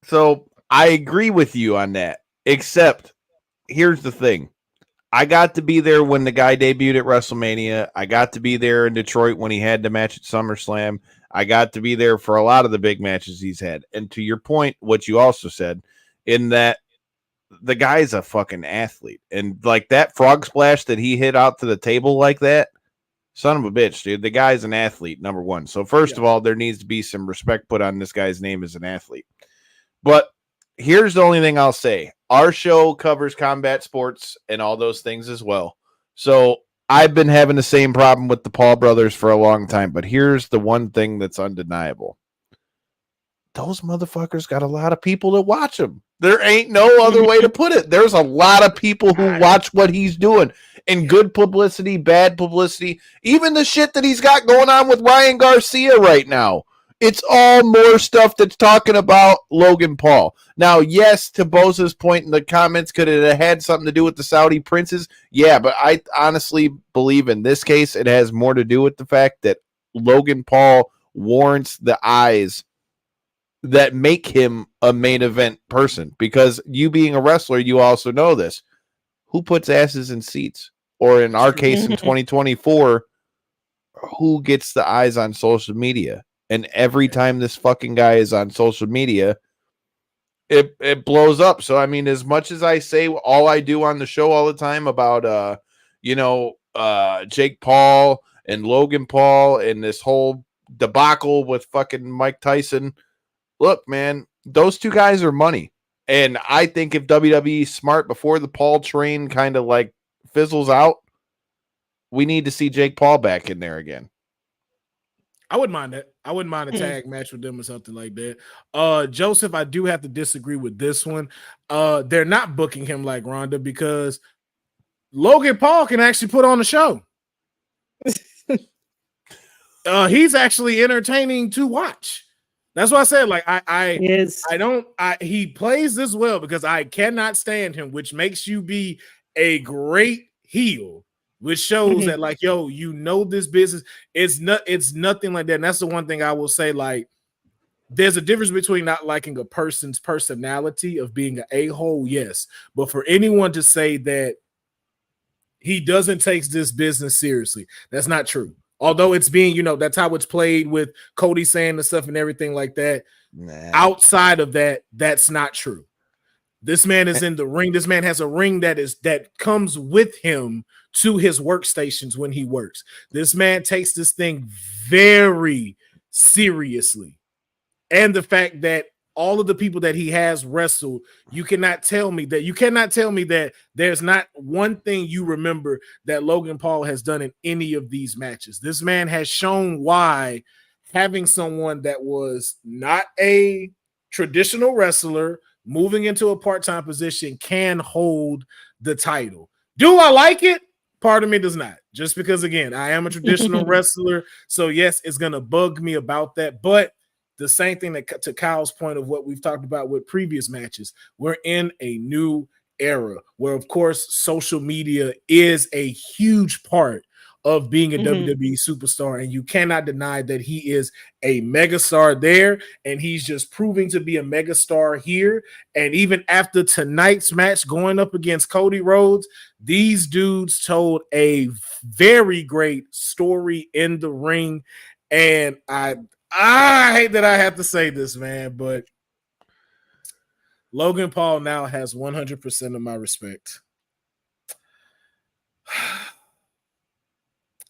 So I agree with you on that, except here's the thing. I got to be there when the guy debuted at WrestleMania. I got to be there in Detroit when he had the match at SummerSlam. I got to be there for a lot of the big matches he's had. And to your point, what you also said, in that the guy's a fucking athlete. And like that frog splash that he hit out to the table like that, son of a bitch, dude. The guy's an athlete, number one. So first of all, there needs to be some respect put on this guy's name as an athlete. But here's the only thing I'll say. Our show covers combat sports and all those things as well. So I've been having the same problem with the Paul brothers for a long time. But here's the one thing that's undeniable. Those motherfuckers got a lot of people that watch them. There ain't no other way to put it. There's a lot of people who watch what he's doing. And good publicity, bad publicity, even the shit that he's got going on with Ryan Garcia right now. It's all more stuff that's talking about Logan Paul. Now, yes, to Boza's point in the comments, could it have had something to do with the Saudi princes? Yeah, but I honestly believe in this case it has more to do with the fact that Logan Paul warrants the eyes that make him a main event person. Because you being a wrestler, you also know this. Who puts asses in seats? Or in our case in 2024, who gets the eyes on social media? And every time this fucking guy is on social media, it blows up. So I mean, as much as I say all I do on the show all the time about Jake Paul and Logan Paul and this whole debacle with fucking Mike Tyson, look, man, those two guys are money. And I think if WWE is smart before the Paul train kind of like fizzles out, we need to see Jake Paul back in there again. I wouldn't mind that. I wouldn't mind a tag match with them or something like that. Joseph, I do have to disagree with this one. They're not booking him like Ronda because Logan Paul can actually put on a show. He's actually entertaining to watch. That's why I said, like, he plays this well because I cannot stand him, which makes you be a great heel, which shows that, like, yo, you know this business. It's nothing like that. And that's the one thing I will say, like, there's a difference between not liking a person's personality of being an a-hole, yes. But for anyone to say that he doesn't take this business seriously, that's not true. Although it's being, that's how it's played with Cody saying the stuff and everything like that. Nah. Outside of that, that's not true. This man is in the ring. This man has a ring that comes with him to his workstations when he works. This man takes this thing very seriously. And the fact that all of the people that he has wrestled, you cannot tell me that there's not one thing you remember that Logan Paul has done in any of these matches. This man has shown why having someone that was not a traditional wrestler moving into a part-time position can hold the title. Do I like it? Part of me does not. Just because, again, I am a traditional wrestler. So, yes, it's going to bug me about that. But the same thing that, to Kyle's point of what we've talked about with previous matches, we're in a new era where, of course, social media is a huge part of being a WWE superstar, and you cannot deny that he is a megastar there, and he's just proving to be a megastar here. And even after tonight's match going up against Cody Rhodes, these dudes told a very great story in the ring. And I hate that I have to say this, man, but Logan Paul now has 100% of my respect.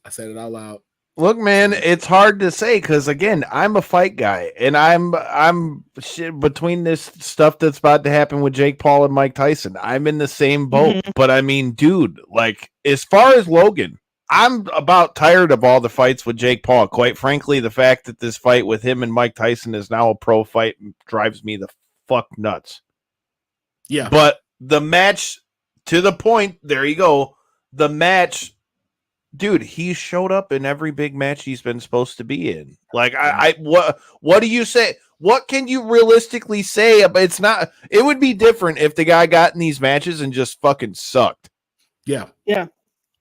I said it out loud. Look, man, it's hard to say because, again, I'm a fight guy, and I'm between this stuff that's about to happen with Jake Paul and Mike Tyson. I'm in the same boat, but I mean, dude, like, as far as Logan, I'm about tired of all the fights with Jake Paul. Quite frankly, the fact that this fight with him and Mike Tyson is now a pro fight drives me the fuck nuts. Yeah, but the match, to the point, there you go. The match. Dude, he showed up in every big match he's been supposed to be in. Like, what do you say? What can you realistically say? It's not. It would be different if the guy got in these matches and just fucking sucked. Yeah.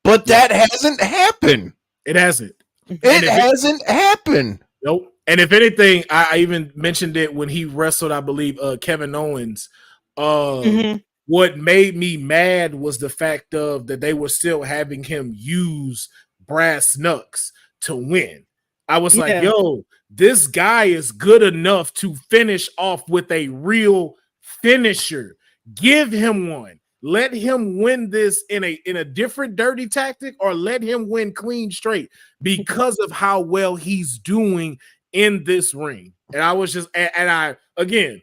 But that hasn't happened. It hasn't. It hasn't happened. Nope. And if anything, I even mentioned it when he wrestled, I believe, Kevin Owens. What made me mad was the fact of that they were still having him use brass knucks to win. I was like, yo, this guy is good enough to finish off with a real finisher. Give him one. Let him win this in a different dirty tactic, or let him win clean straight because of how well he's doing in this ring. And I was just, and I, again,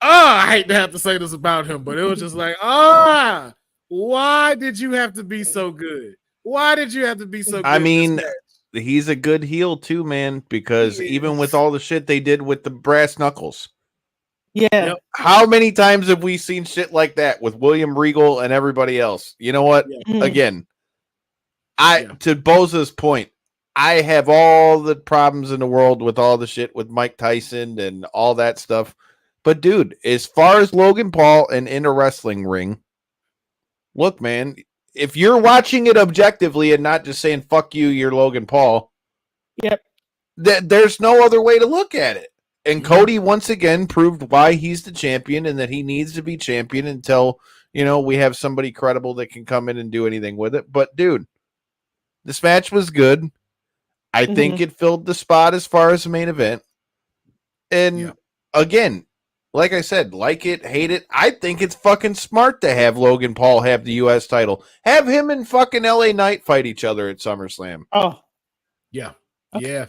I hate to have to say this about him, but it was just like, why did you have to be so good? Why did you have to be so good? I mean, he's a good heel too, man, because even with all the shit they did with the brass knuckles. Yeah. Yep. How many times have we seen shit like that with William Regal and everybody else? You know what? Yeah. Again, to Boza's point, I have all the problems in the world with all the shit with Mike Tyson and all that stuff. But dude, as far as Logan Paul and in a wrestling ring, look, man, if you're watching it objectively and not just saying fuck you, you're Logan Paul. Yep. There's no other way to look at it. And Cody once again proved why he's the champion and that he needs to be champion until, we have somebody credible that can come in and do anything with it. But dude, this match was good. I think it filled the spot as far as the main event. And again, like I said, like it, hate it. I think it's fucking smart to have Logan Paul have the U.S. title. Have him and fucking LA Knight fight each other at SummerSlam. Oh. Yeah. Okay.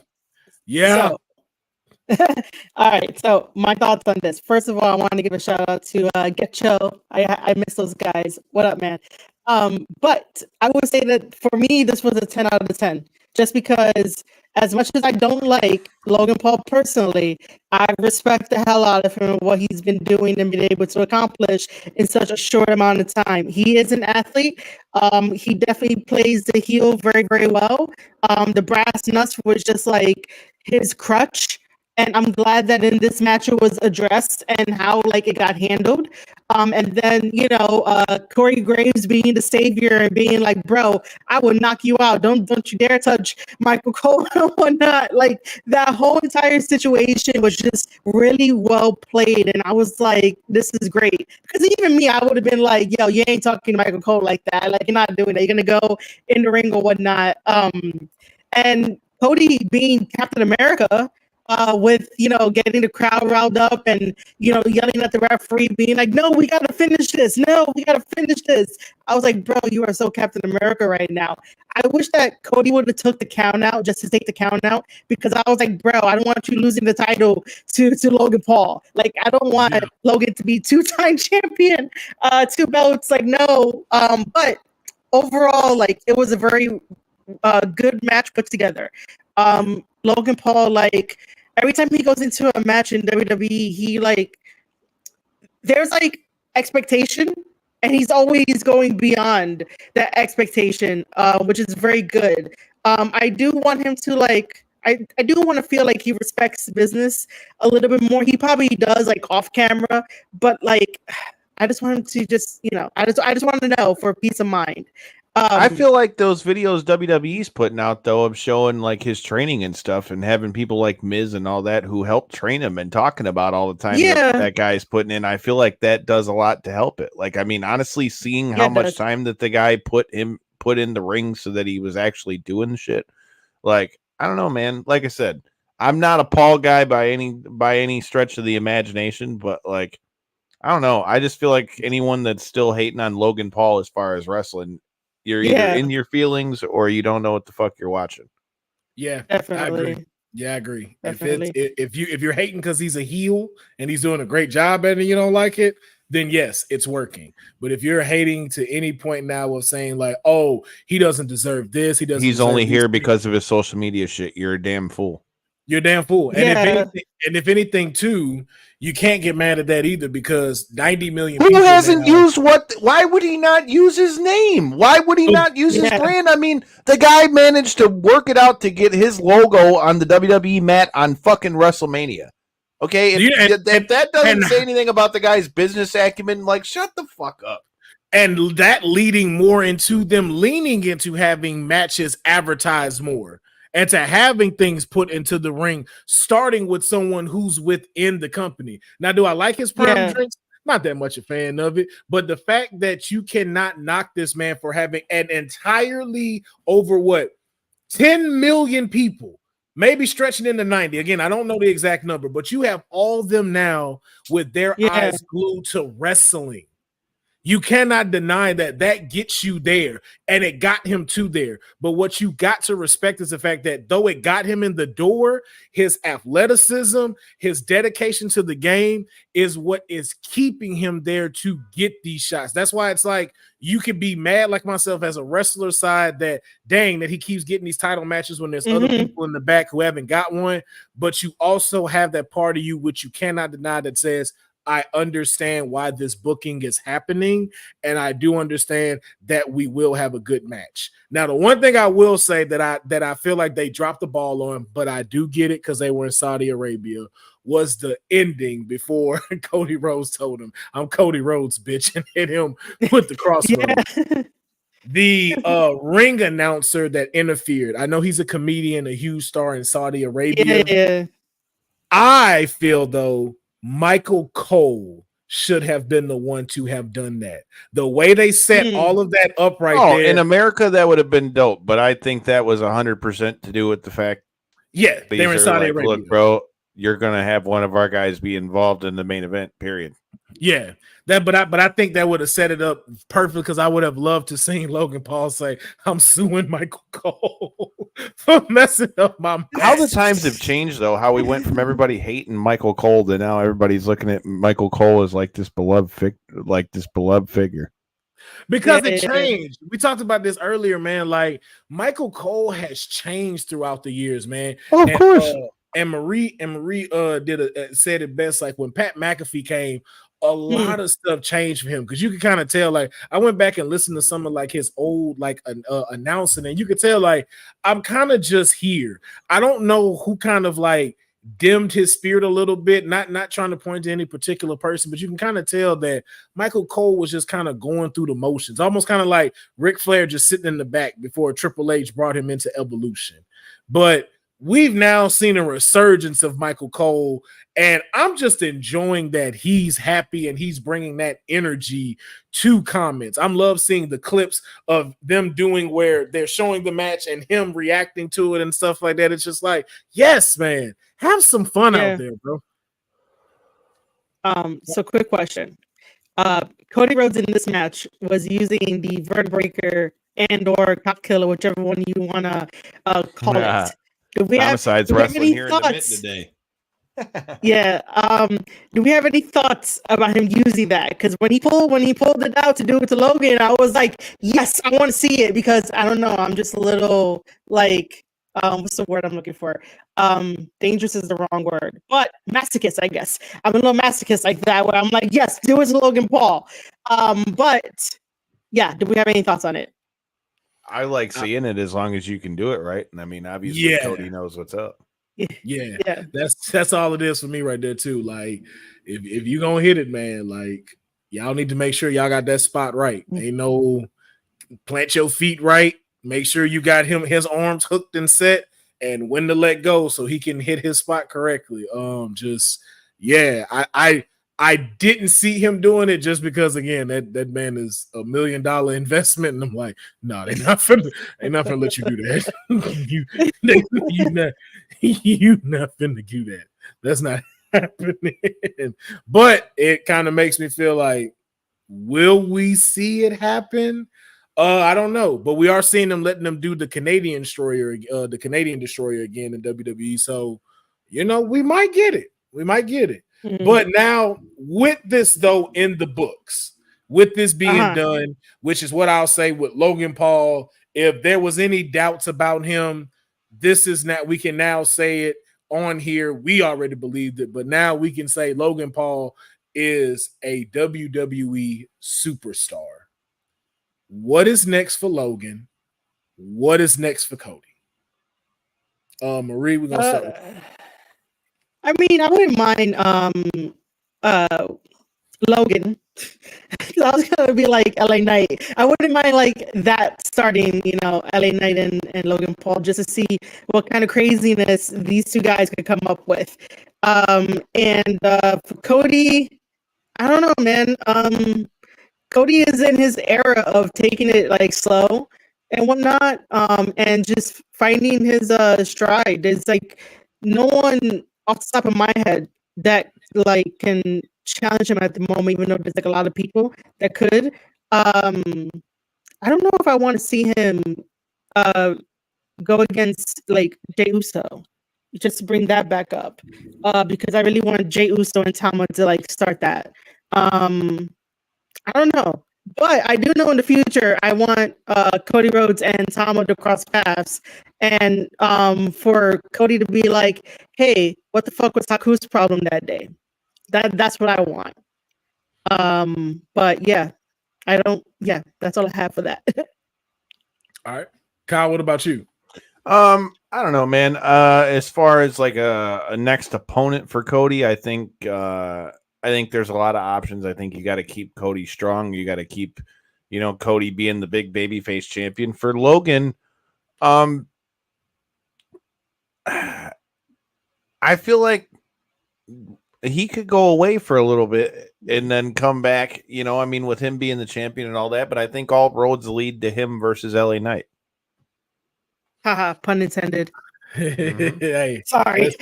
Yeah. So, all right. So my thoughts on this. First of all, I want to give a shout out to Getcho. I miss those guys. What up, man? But I would say that for me, this was a 10 out of 10. Just because, as much as I don't like Logan Paul personally, I respect the hell out of him and what he's been doing and been able to accomplish in such a short amount of time. He is an athlete. He definitely plays the heel very, very well. The brass nuts was just like his crutch. And I'm glad that in this match it was addressed and how it got handled. And then, Corey Graves being the savior and being like, bro, I will knock you out. Don't you dare touch Michael Cole and whatnot. That whole entire situation was just really well played. And I was like, this is great. Because even me, I would have been like, yo, you ain't talking to Michael Cole like that. You're not doing that. You're going to go in the ring or whatnot. And Cody being Captain America, with getting the crowd riled up and yelling at the referee, being like, no, we gotta finish this. I was like, bro, you are so Captain America right now. I wish that Cody would have took the count out just to take the count out, because I was like, bro, I don't want you losing the title to Logan Paul. I don't want Logan to be two-time champion, 2 belts. No. But overall, it was a very good match put together. Logan Paul, every time he goes into a match in WWE, he there's expectation, and he's always going beyond that expectation, which is very good. I do want him to I do want to feel like he respects business a little bit more. He probably does off camera, but I just want him to just I just want to know for peace of mind. I feel like those videos WWE's putting out, though, of showing his training and stuff and having people like Miz and all that who help train him and talking about all the time that guy's putting in. I feel like that does a lot to help it. Honestly, seeing how much time that the guy put in the ring so that he was actually doing shit. I don't know, man. Like I said, I'm not a Paul guy by any stretch of the imagination, but I don't know. I just feel like anyone that's still hating on Logan Paul as far as wrestling, you're either in your feelings or you don't know what the fuck you're watching. Yeah, definitely. I agree. Yeah, I agree. Definitely. If you're hating because he's a heel and he's doing a great job at it and you don't like it, then yes, it's working. But if you're hating to any point now of saying oh, he doesn't deserve this, he's only here because of his social media shit, you're a damn fool. You're a damn fool. And if anything too, you can't get mad at that either, because 90 million people hasn't used why would he not use his name? Why would he not use his brand? I mean, the guy managed to work it out to get his logo on the WWE mat on fucking WrestleMania. Okay, if that doesn't say anything about the guy's business acumen, shut the fuck up. And that leading more into them leaning into having matches advertised more, and to having things put into the ring, starting with someone who's within the company. Now, do I like his prime drinks? Not that much a fan of it, but the fact that you cannot knock this man for having an entirely over 10 million people, maybe stretching into 90. Again, I don't know the exact number, but you have all of them now with their eyes glued to wrestling. You cannot deny that gets you there, and it got him to there. But what you got to respect is the fact that though it got him in the door, his athleticism, his dedication to the game is what is keeping him there to get these shots. That's why it's you could be mad like myself as a wrestler side that dang that he keeps getting these title matches when there's other people in the back who haven't got one. But you also have that part of you which you cannot deny that says, I understand why this booking is happening, and I do understand that we will have a good match. Now, the one thing I will say that I feel like they dropped the ball on, but I do get it because they were in Saudi Arabia, was the ending before Cody Rhodes told him, "I'm Cody Rhodes, bitch," and hit him with the crossroads. Yeah. The ring announcer that interfered, I know he's a comedian, a huge star in Saudi Arabia. Yeah. I feel though Michael Cole should have been the one to have done that. The way they set all of that up there. In America, that would have been dope, but I think that was 100% to do with the fact. Yeah, they're in Saudi Arabia. Look, bro, you're gonna have one of our guys be involved in the main event. Period. Yeah, but I think that would have set it up perfect because I would have loved to see Logan Paul say, "I'm suing Michael Cole for messing up my match." How the times have changed, though. How we went from everybody hating Michael Cole to now everybody's looking at Michael Cole as like this beloved figure. Because it changed. We talked about this earlier, man. Like Michael Cole has changed throughout the years, man. Oh, of course. And Marie said it best. Like when Pat McAfee came, a lot of stuff changed for him because you can kind of tell. Like I went back and listened to some of like his old like announcing, and you could tell like I'm kind of just here. I don't know who kind of like dimmed his spirit a little bit. Not trying to point to any particular person, but you can kind of tell that Michael Cole was just kind of going through the motions, almost kind of like Ric Flair just sitting in the back before Triple H brought him into Evolution. But we've now seen a resurgence of Michael Cole, and I'm just enjoying that he's happy and he's bringing that energy to comments. I'm love seeing the clips of them doing where they're showing the match and him reacting to it and stuff like that. It's just like, yes, man, have some fun out there, bro. So quick question. Cody Rhodes in this match was using the Vertebreaker and or Cop Killer, whichever one you want to call it. Do we Homicides have wrestling any here thoughts? in the mid today. Yeah. Do we have any thoughts about him using that? Because when he pulled it out to do it to Logan, I was like, yes, I want to see it because I don't know. I'm just a little like, what's the word I'm looking for? Dangerous is the wrong word, but masochist, I guess. I'm a little masochist like that where I'm like, yes, do it to Logan Paul. But yeah, do we have any thoughts on it? I like seeing it as long as you can do it right. And I mean, obviously, Cody knows what's up. Yeah, that's all it is for me right there too. Like, if you gonna hit it, man, like y'all need to make sure y'all got that spot right. Ain't no plant your feet right. Make sure you got his arms hooked and set, and when to let go so he can hit his spot correctly. I didn't see him doing it just because again that man is $1 million investment, and I'm like, no, they're not finna let you do that. you not finna do that. That's not happening. But it kind of makes me feel like, will we see it happen? I don't know, but we are seeing them letting them do the Canadian Destroyer again in WWE. So, we might get it. But now with this though in the books, with this being done, which is what I'll say with Logan Paul, if there was any doubts about him, we can now say it on here. We already believed it, but now we can say Logan Paul is a WWE superstar. What is next for Logan? What is next for Cody? Marie, we're gonna start with you. I mean, I wouldn't mind Logan. I was gonna be like LA Knight. I wouldn't mind like that starting, LA Knight and Logan Paul just to see what kind of craziness these two guys could come up with. And for Cody, I don't know, man. Cody is in his era of taking it like slow and whatnot, and just finding his stride. There's like no one off the top of my head that like can challenge him at the moment, even though there's like a lot of people that could. I don't know if I want to see him go against like Jey Uso, just to bring that back up, because I really want Jey Uso and Tama to like start that. I don't know, but I do know in the future I want Cody Rhodes and Tama to cross paths, and for Cody to be like, "Hey, what the fuck was Haku's problem that day?" That's what I want. But yeah, I don't. Yeah, that's all I have for that. All right, Kyle, what about you? I don't know, man. As far as like a next opponent for Cody, I think there's a lot of options. I think you got to keep Cody strong. You got to keep, Cody being the big babyface champion. For Logan, I feel like he could go away for a little bit and then come back, with him being the champion and all that, but I think all roads lead to him versus LA Knight. Haha, pun intended. Hey, Sorry.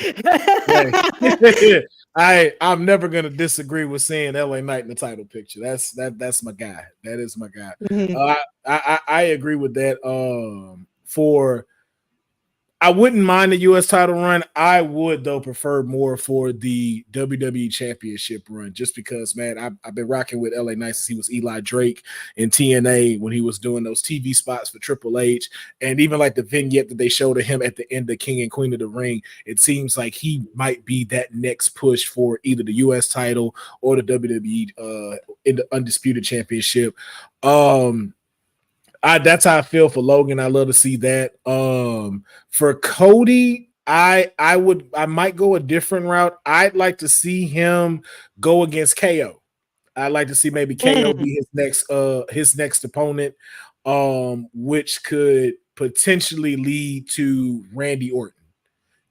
I'm never gonna disagree with seeing LA Knight in the title picture. That's my guy. That is my guy. Mhm. I agree with that. I wouldn't mind the U.S. title run. I would, though, prefer more for the WWE Championship run, just because, man, I've been rocking with LA Knight since he was Eli Drake in TNA when he was doing those TV spots for Triple H, and even like the vignette that they showed of him at the end of King and Queen of the Ring. It seems like he might be that next push for either the U.S. title or the WWE in the Undisputed Championship. That's how I feel for Logan. I love to see that. For Cody, I might go a different route. I'd like to see him go against KO. I'd like to see maybe KO be his next opponent, which could potentially lead to Randy Orton,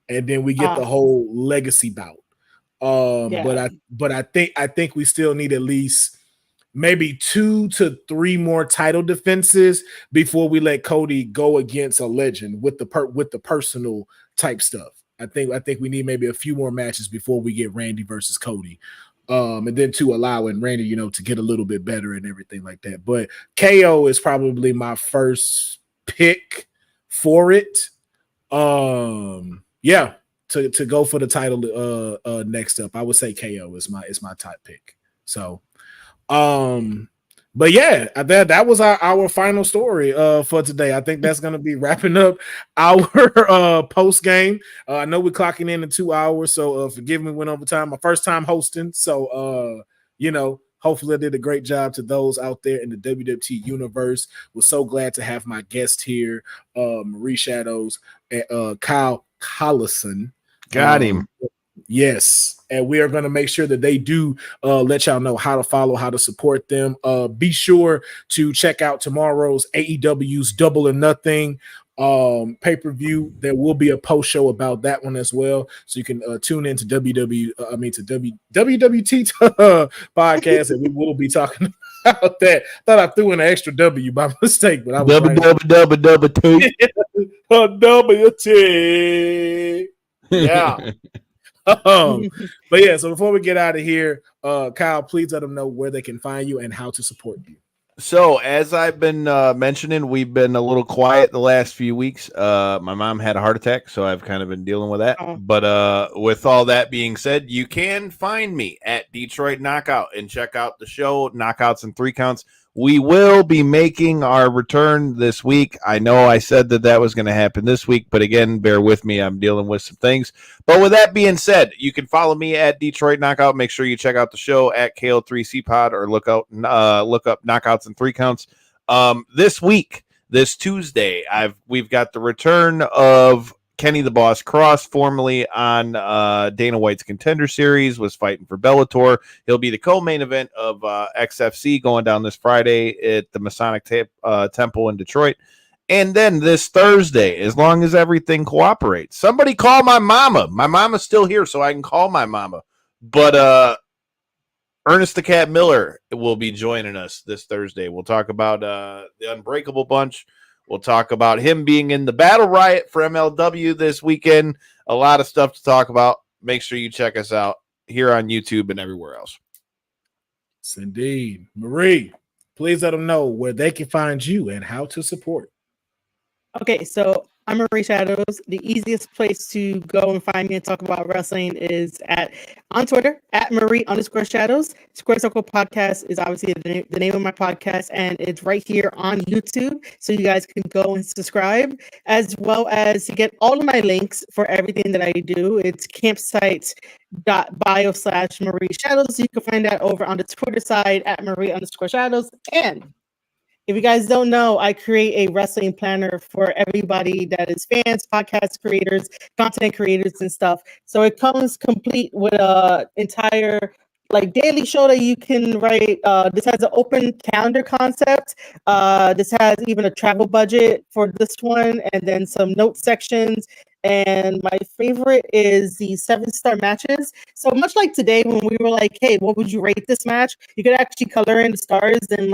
and then we get the whole legacy bout. Yeah. But I think we still need at least maybe 2 to 3 more title defenses before we let Cody go against a legend with the personal type stuff. I think we need maybe a few more matches before we get Randy versus Cody. And then to allow and Randy, to get a little bit better and everything like that. But KO is probably my first pick for it. Yeah, to go for the title next up. I would say KO is my top pick. So but yeah, that was our final story for today. I think that's gonna be wrapping up our post game. I know we're clocking in 2 hours, so forgive me, went over time. My first time hosting, so hopefully I did a great job to those out there in the WWT universe. We're so glad to have my guest here, Marie Shadows, and Kyle Collison. Got him. Yes, and we are going to make sure that they do let y'all know how to follow, how to support them. Be sure to check out tomorrow's AEW's Double or Nothing pay-per-view. There will be a post show about that one as well, so you can tune into WWT podcast, and we will be talking about that. Thought I threw in an extra W by mistake, but I was WWT. Yeah. But yeah, so before we get out of here, Kyle, please let them know where they can find you and how to support you. So as I've been mentioning, we've been a little quiet the last few weeks. My mom had a heart attack, so I've kind of been dealing with that. But with all that being said, you can find me at Detroit Knockout and check out the show, Knockouts and 3 Counts. We will be making our return this week. I know I said that was going to happen this week, but again, bear with me. I'm dealing with some things. But with that being said, you can follow me at Detroit Knockout. Make sure you check out the show at KO3C Pod or look up Knockouts and 3 Counts. This week, this Tuesday, we've got the return of Kenny the Boss Cross, formerly on Dana White's Contender Series, was fighting for Bellator. He'll be the co-main event of XFC going down this Friday at the Masonic Temple in Detroit. And then this Thursday, as long as everything cooperates, somebody call my mama. My mama's still here, so I can call my mama. But Ernest the Cat Miller will be joining us this Thursday. We'll talk about the Unbreakable Bunch. We'll talk about him being in the Battle Riot for MLW this weekend. A lot of stuff to talk about. Make sure you check us out here on YouTube and everywhere else. Yes, indeed. Marie, please let them know where they can find you and how to support. Okay, so I'm Marie Shadows. The easiest place to go and find me and talk about wrestling is on Twitter at Marie_Shadows. Square Circle Podcast is obviously the name of my podcast, and it's right here on YouTube. So you guys can go and subscribe, as well as to get all of my links for everything that I do. It's campsite.bio/Marie Shadows. So you can find that over on the Twitter side at Marie_Shadows. And if you guys don't know, I create a wrestling planner for everybody that is fans, podcast creators, content creators, and stuff. So it comes complete with a entire daily show that you can write. This has an open calendar concept. This has even a travel budget for this one, and then some note sections. And my favorite is the 7-star matches. So much like today when we were like, hey, what would you rate this match? You could actually color in the stars and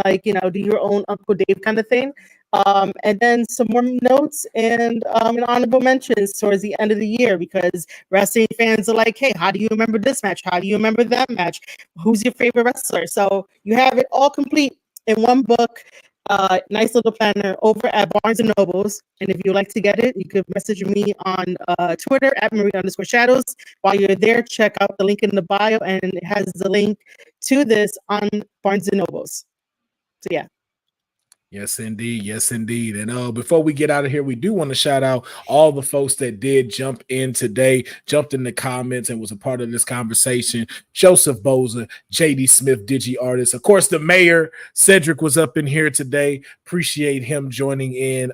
do your own Uncle Dave kind of thing. And then some more notes and honorable mentions towards the end of the year, because wrestling fans are like, hey, how do you remember this match? How do you remember that match? Who's your favorite wrestler? So you have it all complete in one book. Nice little planner over at Barnes and Nobles. And if you'd like to get it, you could message me on Twitter at Marie_Shadows. While you're there, check out the link in the bio, and it has the link to this on Barnes and Nobles. So yeah. Yes, indeed. Yes, indeed. And before we get out of here, we do want to shout out all the folks that did jump in today, jumped in the comments and was a part of this conversation. Joseph Boza, JD Smith, Digi Artist. Of course, the mayor, Cedric, was up in here today. Appreciate him joining in,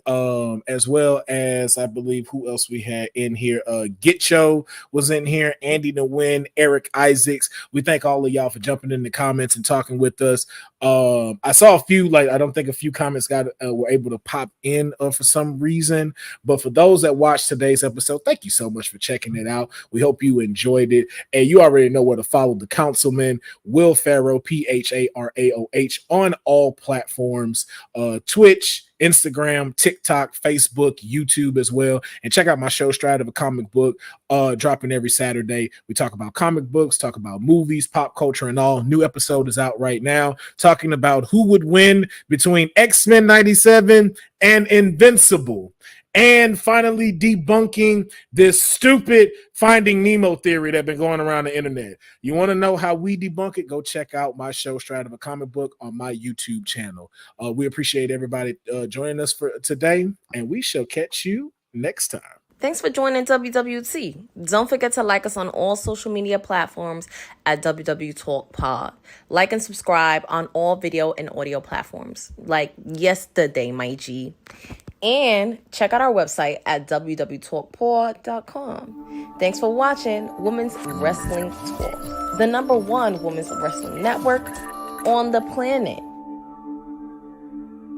as well as, I believe, who else we had in here? Gitcho was in here, Andy Nguyen, Eric Isaacs. We thank all of y'all for jumping in the comments and talking with us. I saw a few, I don't think a few comments were able to pop in for some reason, but for those that watched today's episode, thank you so much for checking it out. We hope you enjoyed it, and you already know where to follow the councilman, Will Farrow, PHARAOH, on all platforms, Twitch, Instagram, TikTok, Facebook, YouTube as well. And check out my show, Stride of a Comic Book, dropping every Saturday. We talk about comic books, talk about movies, pop culture, and all. New episode is out right now, talking about who would win between X-Men 97 and Invincible. And finally debunking this stupid Finding Nemo theory that's been going around the internet. You want to know how we debunk it? Go check out my show, Stride of a Comic Book, on my YouTube channel. We appreciate everybody joining us for today, and we shall catch you next time. Thanks for joining WWT. Don't forget to like us on all social media platforms at WWTalkpod. Like and subscribe on all video and audio platforms, like yesterday, my G. And check out our website at www.talkpod.com. Thanks for watching Women's Wrestling Talk, the #1 women's wrestling network on the planet.